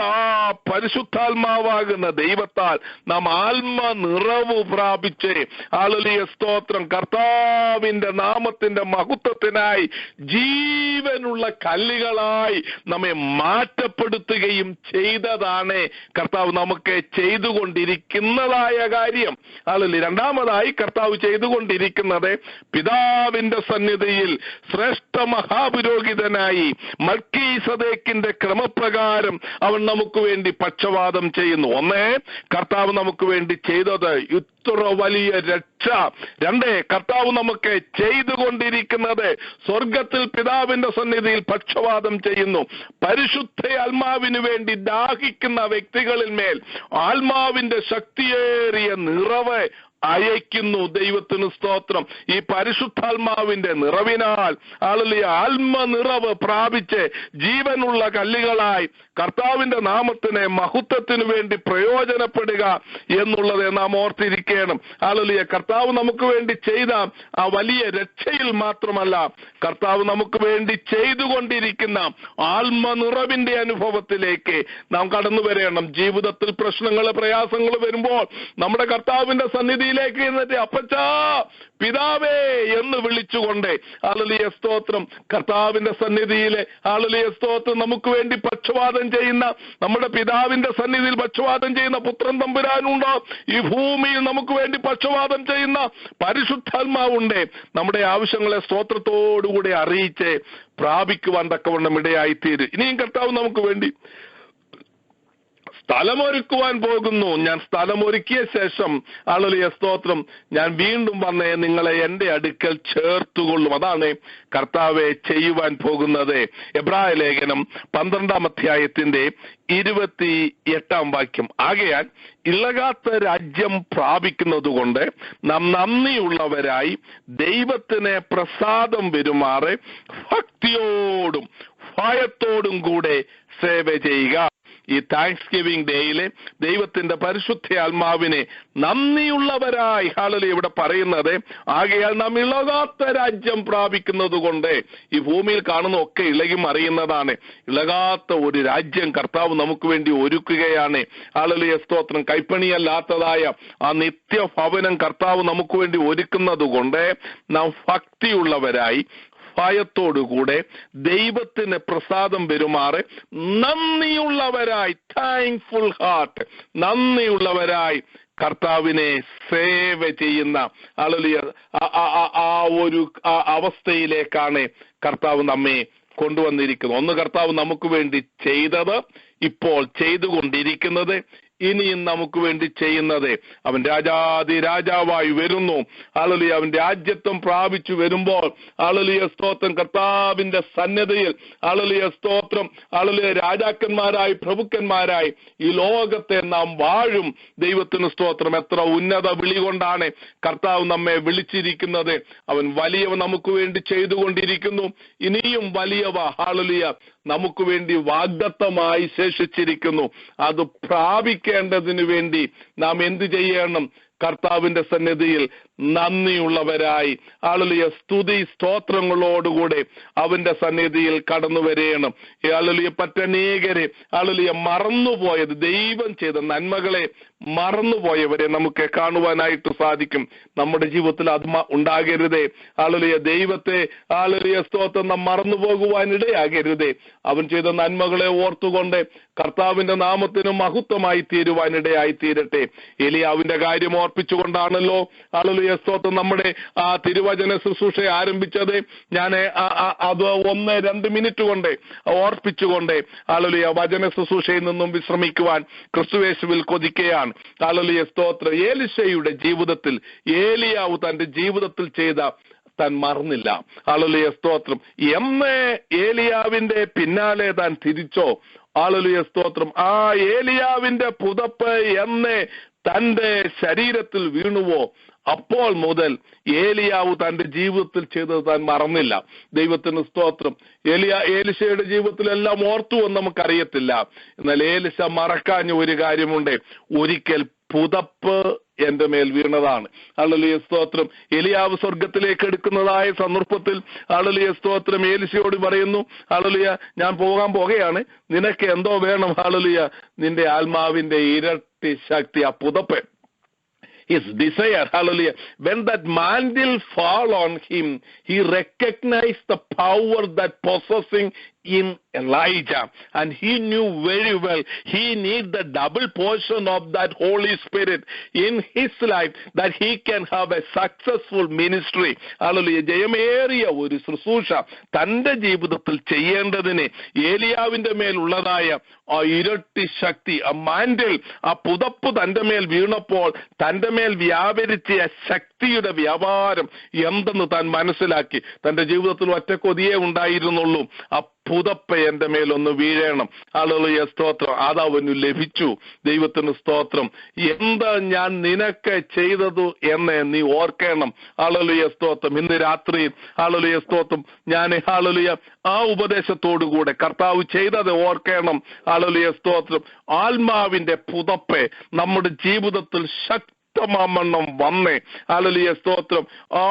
ആ പരിശുദ്ധാത്മാവാകുന്ന ദൈവത്താൽ നാം ആത്മ നിറവ് പ്രാപിച്ച് ഹല്ലേലൂയ സ്തോത്രം കർത്താവിന്റെ നാമത്തിന്റെ മഹത്വത്തിനായി ജീവനുള്ള കല്ലുകളായി നമ്മെ മാറ്റപ്പെടുത്തുകയും ചെയ്തതാണ് കർത്താവ് നമുക്ക് ചെയ്തുകൊണ്ടിരിക്കുന്നതായ കാര്യം. ഹല്ലേലൂയ. രണ്ടാമതായി കർത്താവ് ചെയ്തുകൊണ്ടിരിക്കുന്നത് പിതാവിന്റെ സന്നിധിയിൽ ശ്രേഷ്ഠ മഹാപുരോഹിതനായി മൽക്കീസദേക്കിന്റെ ക്രമപ്രകാരം അവൻ നമുക്ക് വേണ്ടി പക്ഷവാദം ചെയ്യുന്നു. ഒന്ന്, കർത്താവ് നമുക്ക് വേണ്ടി ചെയ്തത് ഇത്ര വലിയ രക്ഷ. രണ്ട്, കർത്താവ് നമുക്ക് ചെയ്തുകൊണ്ടിരിക്കുന്നത് സ്വർഗത്തിൽ പിതാവിന്റെ സന്നിധിയിൽ പക്ഷവാദം ചെയ്യുന്നു. പരിശുദ്ധ ആത്മാവിന് വേണ്ടി ദാഹിക്കുന്ന വ്യക്തികളിൽ മേൽ ആത്മാവിന്റെ ശക്തിയേറിയ നിറവ് അയക്കുന്നു. ദൈവത്തിന് സ്തോത്രം. ഈ പരിശുദ്ധാത്മാവിന്റെ നിറവിനാൽ ആത്മനിറവ് പ്രാപിച്ച് ജീവനുള്ള കല്ലുകളായി കർത്താവിന്റെ നാമത്തിന് മഹത്വത്തിനു വേണ്ടി പ്രയോജനപ്പെടുക എന്നുള്ളത് നാം ഓർത്തിരിക്കണം. കർത്താവ് നമുക്ക് വേണ്ടി ചെയ്ത ആ വലിയ രക്ഷയിൽ മാത്രമല്ല, കർത്താവ് നമുക്ക് വേണ്ടി ചെയ്തുകൊണ്ടിരിക്കുന്ന ആത്മനിറവിന്റെ അനുഭവത്തിലേക്ക് നാം കടന്നു വരണം. ജീവിതത്തിൽ പ്രശ്നങ്ങൾ പ്രയാസങ്ങൾ വരുമ്പോൾ നമ്മുടെ കർത്താവിന്റെ സന്നിധി എന്നിട്ട് അപ്പച്ചാ പിതാവേ എന്ന് വിളിച്ചുകൊണ്ട് ഹല്ലേലൂയ സ്തോത്രം കർത്താവിന്റെ സന്നിധിയിലെ ഹല്ലേലൂയ സ്തോത്രം നമുക്ക് വേണ്ടി പക്ഷവാദം ചെയ്യുന്ന നമ്മുടെ പിതാവിന്റെ സന്നിധിയിൽ പക്ഷവാദം ചെയ്യുന്ന പുത്രൻ തമ്പുരാനുണ്ടോ? ഈ ഭൂമിയിൽ നമുക്ക് വേണ്ടി പക്ഷവാദം ചെയ്യുന്ന പരിശുദ്ധാത്മാവുണ്ട്. നമ്മുടെ ആവശ്യങ്ങളെ സ്തോത്രത്തോടുകൂടി അറിയിച്ച് പ്രാപിക്കുവാൻ തക്കവണ്ണം ഇടയായിത്തീരും. ഇനിയും കർത്താവ് നമുക്ക് വേണ്ടി സ്ഥലമൊരുക്കുവാൻ പോകുന്നു. ഞാൻ സ്ഥലമൊരുക്കിയ ശേഷം ഹല്ലേലൂയ സ്തോത്രം ഞാൻ വീണ്ടും വന്ന് നിങ്ങളെ എന്റെ അടുക്കൽ ചേർത്തുകൊള്ളും. അതാണ് കർത്താവെ ചെയ്യുവാൻ പോകുന്നത്. എബ്രായ ലേഖനം 12-ാം അധ്യായത്തിന്റെ 28-ാം വാക്യം. ആകയാൽ ഇളകാത്ത രാജ്യം പ്രാപിക്കുന്നതുകൊണ്ട് നാം നന്ദിയുള്ളവരായി ദൈവത്തിന് പ്രസാദം പെരുമാറി ഭക്തിയോടും ഭയത്തോടും കൂടെ സേവ ചെയ്യുക. ഈ താങ്ക്സ് ഗിവിംഗ് ഡേയിലെ ദൈവത്തിന്റെ പരിശുദ്ധ ആത്മാവിനെ നന്ദിയുള്ളവരായി ഹല്ലേലൂയ ഇവിടെ പറയുന്നത്. ആകയാൽ നാം ഇളകാത്ത രാജ്യം പ്രാപിക്കുന്നത് കൊണ്ട് ഈ ഭൂമിയിൽ കാണുന്ന ഒക്കെ ഇളകി മറിയുന്നതാണ്. ഇളകാത്ത ഒരു രാജ്യം കർത്താവ് നമുക്ക് വേണ്ടി ഒരുക്കുകയാണ്. ഹല്ലേലൂയ സ്തോത്രം. കൈപ്പണിയല്ലാത്തതായ ആ നിത്യഭവനം കർത്താവ് നമുക്ക് വേണ്ടി ഒരുക്കുന്നത് കൊണ്ട് നാം ഭക്തിയുള്ളവരായി ഭയത്തോടുകൂടെ ദൈവത്തിന് പ്രസാദം പെരുമാറി നന്ദിയുള്ളവരായി, താങ്ക്ഫുൾ ഹാർട്ട്, നന്ദിയുള്ളവരായി കർത്താവിനെ സേവ ചെയ്യുന്ന ഹല്ലേലൂയ ആ ഒരു അവസ്ഥയിലേക്കാണ് കർത്താവ് നമ്മെ കൊണ്ടുവന്നിരിക്കുന്നത്. ഒന്ന്, കർത്താവ് നമുക്ക് വേണ്ടി ചെയ്തത്, ഇപ്പോൾ ചെയ്തുകൊണ്ടിരിക്കുന്നത്, ഇനിയും നമുക്ക് വേണ്ടി ചെയ്യുന്നത്. അവൻ രാജാവായി വരുന്നു. ഹല്ലേലൂയ. അവൻ രാജ്യത്വം പ്രാപിച്ചു വരുമ്പോൾ ഹല്ലേലൂയ സ്തോത്രം കർത്താവിന്റെ സന്നിധിയിൽ ഹല്ലേലൂയ സ്തോത്രം ഹല്ലേലൂയ രാജാക്കന്മാരായി പ്രഭുക്കന്മാരായി ഈ ലോകത്തെ നാം വാഴും. ദൈവത്തിന് സ്തോത്രം. എത്ര ഉന്നത വിളി കൊണ്ടാണ് കർത്താവ് നമ്മെ വിളിച്ചിരിക്കുന്നത്. അവൻ വലിയവ നമുക്ക് വേണ്ടി ചെയ്തുകൊണ്ടിരിക്കുന്നു. ഇനിയും വലിയവ ഹല്ലേലൂയ നമുക്ക് വേണ്ടി വാഗ്ദത്തമായി ശേഷിച്ചിരിക്കുന്നു. അത് പ്രാപിക്കേണ്ടതിനു വേണ്ടി നാം എന്ത് ചെയ്യണം? കർത്താവിന്റെ സന്നിധിയിൽ നന്ദിയുള്ളവരായി ഹല്ലേലൂയ സ്തുതി സ്തോത്രങ്ങളോടുകൂടെ അവന്റെ സന്നിധിയിൽ കടന്നു വരേണം. ഹല്ലേലൂയ പറ്റനേകരെ ഹല്ലേലൂയ മറന്നുപോയത്, ദൈവം ചെയ്ത നന്മകളെ മറന്നുപോയവരെ നമുക്ക് കാണുവാനായിട്ട് സാധിക്കും. നമ്മുടെ ജീവിതത്തിൽ അത് ഉണ്ടാകരുതേ. ഹല്ലേലൂയ ദൈവത്തെ ഹല്ലേലൂയ സ്തോത്രം നാം മറന്നുപോകുവാൻ ഇടയാകരുതേ. അവൻ ചെയ്ത നന്മകളെ ഓർത്തുകൊണ്ട് കർത്താവിന്റെ നാമത്തിന് മഹത്വമായി തീരുവാനിടയായി തീരട്ടെ. എലിയാവിന്റെ കാര്യം ഓർപ്പിച്ചുകൊണ്ടാണല്ലോ ഹല്ലേലൂയ സ്തോത്രം നമ്മുടെ ആ തിരുവചന ശുശ്രൂഷ ആരംഭിച്ചത്. ഞാൻ അത് 1-2 മിനിറ്റ് കൊണ്ട് ഓർപ്പിച്ചുകൊണ്ട് ഹല്ലേലൂയ വചന ശുശ്രൂഷയിൽ നിന്നും വിശ്രമിക്കുവാൻ ക്രിസ്തുയേശുവിൽ കൊതിക്കുകയാണ്. ഹല്ലേലൂയ സ്തോത്രം. എലീശയുടെ ജീവിതത്തിൽ ഏലിയാവ് തന്റെ ജീവിതത്തിൽ ചെയ്ത താൻ മറന്നില്ല. ഹല്ലേലൂയ സ്തോത്രം. എന്ന് ഏലിയാവിന്റെ പിന്നാലെ താൻ തിരിച്ചോ, ഹല്ലേലൂയ സ്തോത്രം, ആ ഏലിയാവിന്റെ പുതപ്പ് എന്ന് തന്റെ ശരീരത്തിൽ വീണുവോ, അപ്പോൾ മുതൽ ഏലിയാവ് തന്റെ ജീവിതത്തിൽ ചെയ്തത് താൻ മറന്നില്ല. ദൈവത്തിന് സ്തോത്രം. ഏലിശയുടെ ജീവിതത്തിലെല്ലാം ഓർത്തുവെന്ന് നമുക്കറിയത്തില്ല. എന്നാൽ ഏലിശ മറക്കാഞ്ഞ ഒരു കാര്യമുണ്ട്. ഒരിക്കൽ പുതപ്പ് എന്റെ മേൽ വീണതാണ്. ഹല്ലേലൂയ സ്തോത്രം. എലിയാവ് സ്വർഗത്തിലേക്ക് എടുക്കുന്നതായ സന്ദർഭത്തിൽ ഹല്ലേലൂയ സ്തോത്രം എലീശയോട് പറയുന്നു, ഹല്ലേലൂയ ഞാൻ പോകാൻ പോകുകയാണ്, നിനക്ക് എന്തോ വേണം? ഹല്ലേലൂയ നിന്റെ ആത്മാവിന്റെ ഇരട്ടി ശക്തി, ആ പുതപ്പ്, his desire, hallelujah. When that mantle fall on him, he recognized the power that possessing in Elijah, and he knew very well he need the double portion of that Holy Spirit in his life that he can have a successful ministry. Hallelujah. ജയമേറിയ ഒരു ശുശ്രൂഷ തന്റെ ജീവിതത്തിൽ ചെയ്യേണ്ടതിന് ഏലിയാവിന്റെ മേൽ ഉള്ളതായ ആ ഇരട്ടി ശക്തി, ആ മാൻഡിൽ, ആ പുതപ്പ് തന്റെ മേൽ വീണപ്പോൾ തന്റെ മേൽ വ്യാപരിച്ച ശക്തിയുടെ വ്യാപാരം എന്തെന്ന് താൻ മനസ്സിലാക്കി. തന്റെ ജീവിതത്തിൽ ഒറ്റ കൊതിയേ ഉണ്ടായിരുന്നുള്ളൂ, ആ പുതപ്പ് എന്റെ മേലൊന്ന് വീഴണം. ഹല്ലേലൂയ സ്തോത്രം. അതവന് ലഭിച്ചു. ദൈവത്തിന് സ്തോത്രം. എന്താ ഞാൻ നിനക്ക് ചെയ്തതു എന്ന് നീ ഓർക്കണം. ഹല്ലേലൂയ സ്തോത്രം. ഇന്ന് രാത്രി ഹല്ലേലൂയ സ്തോത്രം ഞാൻ ഹല്ലേലൂയ ആ ഉപദേശത്തോടുകൂടെ കർത്താവ് ചെയ്തത് ഓർക്കണം. ഹല്ലേലൂയ സ്തോത്രം. ആത്മാവിന്റെ പുതപ്പ് നമ്മുടെ ജീവിതത്തിൽ ശക്തമാമണ്ണം വന്നേ. ഹല്ലേലൂയ സ്തോത്രം. ആ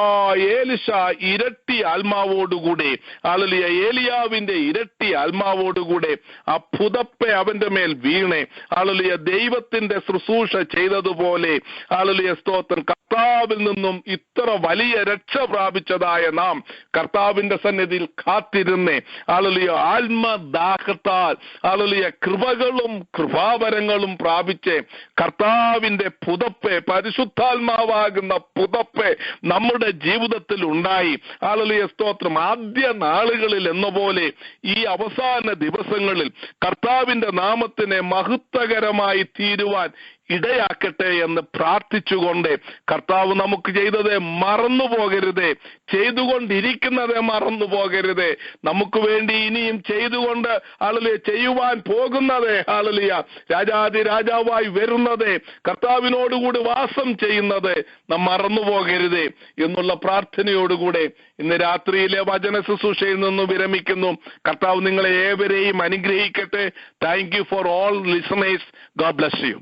എലീശ ഇരട്ടി ആത്മാവോടുകൂടെ, ഹല്ലേലൂയ ഏലിയാവിന്റെ ഇരട്ടി ആത്മാവോടുകൂടെ ആ പുതപ്പ് അവന്റെ മേൽ വീണേ. ഹല്ലേലൂയ ദൈവത്തിന്റെ ശുശ്രൂഷ ചെയ്തതുപോലെ ഹല്ലേലൂയ സ്തോത്രം കർത്താവിൽ നിന്നും ഇത്ര വലിയ രക്ഷ പ്രാപിച്ചതായ നാം കർത്താവിന്റെ സന്നിധിയിൽ കാത്തിരുന്നേ. ഹല്ലേലൂയ ആത്മദാഹത്താൽ ഹല്ലേലൂയ കൃപകളും കൃപാവരങ്ങളും പ്രാപിച്ച് കർത്താവിന്റെ പുതപ്പ്, പരിശുദ്ധാത്മാവാകുന്ന പുതപ്പ് നമ്മുടെ ജീവിതത്തിൽ ഉണ്ടായി. ഹല്ലേലൂയ സ്തോത്രം. ആദ്യ നാളുകളിൽ എന്ന പോലെ ഈ അവസാന ദിവസങ്ങളിൽ കർത്താവിന്റെ നാമത്തിനെ മഹത്വകരമായി തീരുവാൻ ഇടയാക്കട്ടെ എന്ന് പ്രാർത്ഥിച്ചുകൊണ്ട് കർത്താവ് നമുക്ക് ചെയ്തത് മറന്നു പോകരുതേ, ചെയ്തുകൊണ്ടിരിക്കുന്നത് മറന്നു പോകരുതേ, നമുക്ക് വേണ്ടി ഇനിയും ചെയ്തുകൊണ്ട് ഹല്ലേലൂയ ചെയ്യുവാൻ പോകുന്നത്, ഹല്ലേലൂയ രാജാതി രാജാവായി വരുന്നത്, കർത്താവിനോടുകൂടി വാസം ചെയ്യുന്നത് നാം മറന്നു പോകരുതേ എന്നുള്ള പ്രാർത്ഥനയോടുകൂടെ ഇന്ന് രാത്രിയിലെ വചന ശുശ്രൂഷയിൽ നിന്ന് വിരമിക്കുന്നു. കർത്താവ് നിങ്ങളെ ഏവരെയും അനുഗ്രഹിക്കട്ടെ. Thank you for all listeners. God bless you.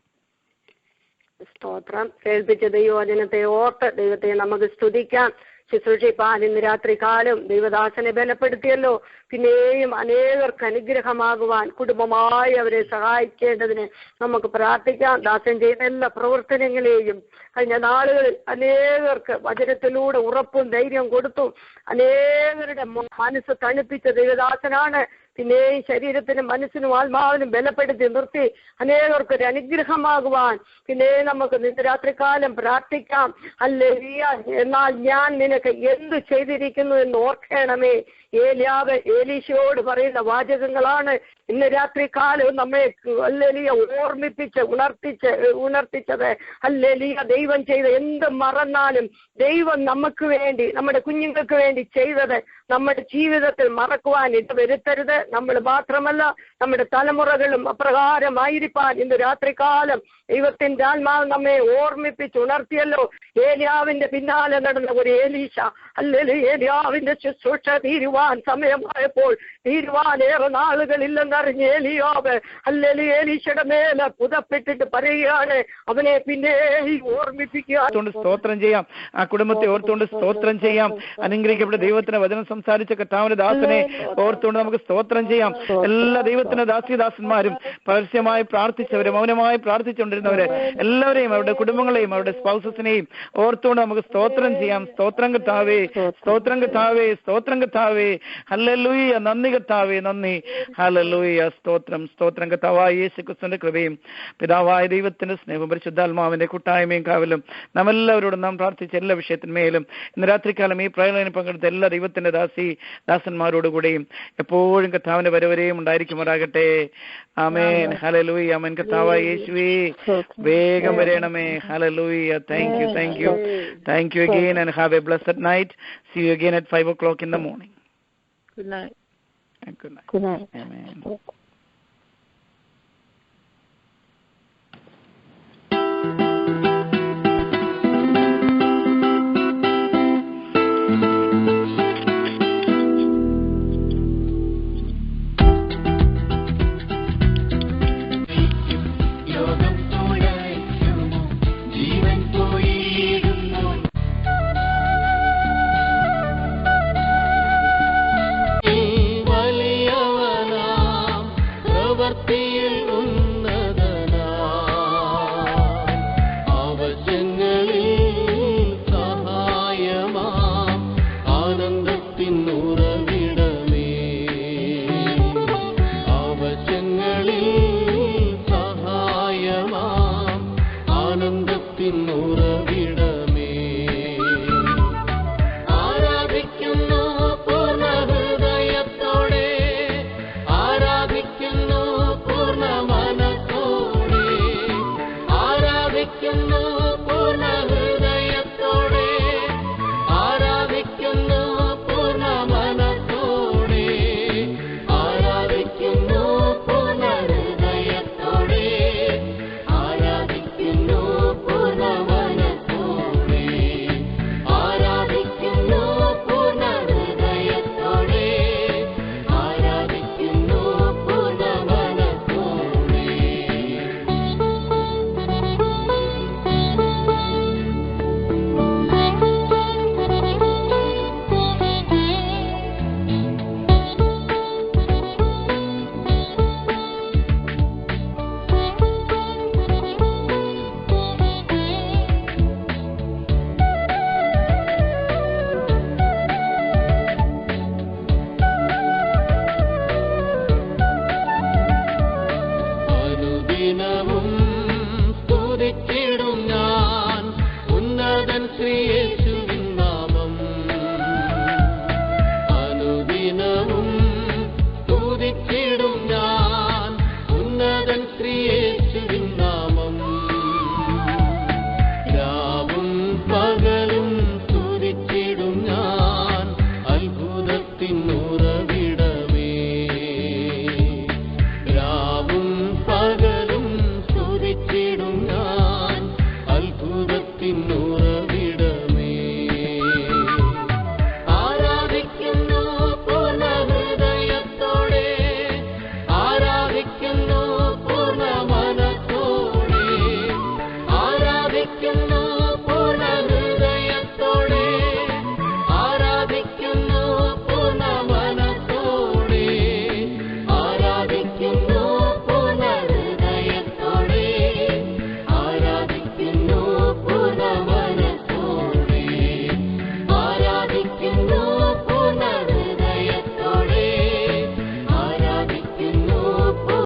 സ്തോത്രം. കേൾപ്പിച്ച ദൈവവചനത്തെ ഓർത്ത് ദൈവത്തെ നമുക്ക് സ്തുതിക്കാം. ശുശ്രൂഷിപ്പാൻ ഇന്ന് രാത്രി കാലം ദൈവദാസനെ ബലപ്പെടുത്തിയല്ലോ. പിന്നെയും അനേകർക്ക് അനുഗ്രഹമാകുവാൻ കുടുംബമായി അവരെ സഹായിക്കേണ്ടതിന് നമുക്ക് പ്രാർത്ഥിക്കാം. ദാസൻ ചെയ്യുന്ന എല്ലാ പ്രവർത്തനങ്ങളെയും കഴിഞ്ഞ നാളുകളിൽ അനേകർക്ക് വചനത്തിലൂടെ ഉറപ്പും ധൈര്യം കൊടുത്തു. അനേകരുടെ മനസ്സ് തണുപ്പിച്ച ദൈവദാസനാണ്. പിന്നെയും ശരീരത്തിനും മനസ്സിനും ആത്മാവിനും ബലപ്പെടുത്തി നിർത്തി അനേകർക്ക് ഒരു അനുഗ്രഹമാകുവാൻ പിന്നെ നമുക്ക് ഇന്ന് രാത്രികാലം പ്രാർത്ഥിക്കാം. ഹല്ലേലൂയ. എന്നാൽ ഞാൻ നിനക്ക് എന്ത് ചെയ്തിരിക്കുന്നു എന്ന് ഓർക്കണമേ. ഏലിയാവ് എലീശയോട് പറയുന്ന വാചകങ്ങളാണ് ഇന്ന് രാത്രി കാലവും നമ്മെ ഹല്ലേലൂയ ഓർമ്മിപ്പിച്ച് ഉണർത്തിച്ചത്. ഹല്ലേലൂയ. ദൈവം ചെയ്ത എന്ത് മറന്നാലും ദൈവം നമുക്ക് വേണ്ടി, നമ്മുടെ കുഞ്ഞുങ്ങൾക്ക് വേണ്ടി ചെയ്തത് നമ്മുടെ ജീവിതത്തിൽ മറക്കുവാൻ ഇടവരുത്തരുത്. നമ്മൾ മാത്രമല്ല നമ്മുടെ തലമുറകളും അപ്രകാരമായിരിക്കാൻ ഇന്ന് രാത്രികാലം ദൈവത്തിന്റെ ആത്മാവ് നമ്മെ ഓർമ്മിപ്പിച്ച് ഉണർത്തിയല്ലോ. ഏലിയാവിന്റെ പിന്നാലെ നടന്ന ഒരു എലീശ, ഹല്ലേലൂയ, ഏലിയാവിന്റെ ശുശ്രൂഷ തീരുവാൻ സമയമായപ്പോൾ തീരുവാനേറെ നാളുകളില്ലെന്നറിഞ്ഞ് ഏലിയാവ് ഹല്ലേലൂയ എലീശയുടെ മേലെ പുതപ്പെട്ടിട്ട് പറയുകയാണ്, അവനെ പിന്നെ ഓർമ്മിപ്പിക്കുക. സ്തോത്രം ചെയ്യാം. ആ കുടുംബത്തെ ഓർത്തുകൊണ്ട് സ്തോത്രം ചെയ്യാം. അനുഗ്രഹിക്കപ്പെട്ട ദൈവത്തിന്റെ വചനം സംസാരിച്ച കർത്താവിന്റെ ദാസനെ ഓർത്തുകൊണ്ട് നമുക്ക് സ്തോത്രം ചെയ്യാം. എല്ലാ ദൈവത്തിന്റെ ദാസിദാസന്മാരും പരസ്യമായി പ്രാർത്ഥിച്ചവരെ, മൗനമായി പ്രാർത്ഥിച്ചുകൊണ്ടിരുന്നവരെ എല്ലാവരെയും, അവരുടെ കുടുംബങ്ങളെയും അവരുടെ സ്പൗസസിനെയും ഓർത്തുകൊണ്ട് നമുക്ക് സ്തോത്രം ചെയ്യാം. സ്തോത്രം കർത്താവേ, സ്തോത്രം കർത്താവേ, സ്തോത്രം കർത്താവേ. ഹല്ലേലൂയ. നന്ദി കർത്താവേ, നന്ദി. ഹല്ലേലൂയ. സ്തോത്രം. സ്തോത്രം കർത്താവായ യേശുക്രിസ്തുവിന്റെ കൃപയും പിതാവായ ദൈവത്തിന്റെ സ്നേഹവും പരിശുദ്ധാത്മാവിന്റെ കൂട്ടായ്മയും കാവലും നമ്മെല്ലാവരോടും നാം പ്രാർത്ഥിച്ച എല്ലാ വിഷയത്തിന്മേലും ഇന്ന് രാത്രികാലം ഈ പ്രയലനം പങ്കെടുത്ത എല്ലാ ദൈവത്തിന്റെ ദാസന്മാരോടുകൂടെയും എപ്പോഴും കർത്താവിന്റെ വരവരെയും ഉണ്ടായിരിക്കുമാറാകട്ടെ. ആമേൻ. ഹല്ലേലൂയ. ആമേൻ. കർത്താവായ യേശുവേ, വേഗം വരണമേ. Hallelujah. Thank you, thank you, thank you again and have a blessed night. See you again at 5 o'clock in the morning. Good night. Good night. Good night. Amen. ലോകം തുഴയ്ക്കുമോ ജീവൻ പ്രവൃത്തിയിൽ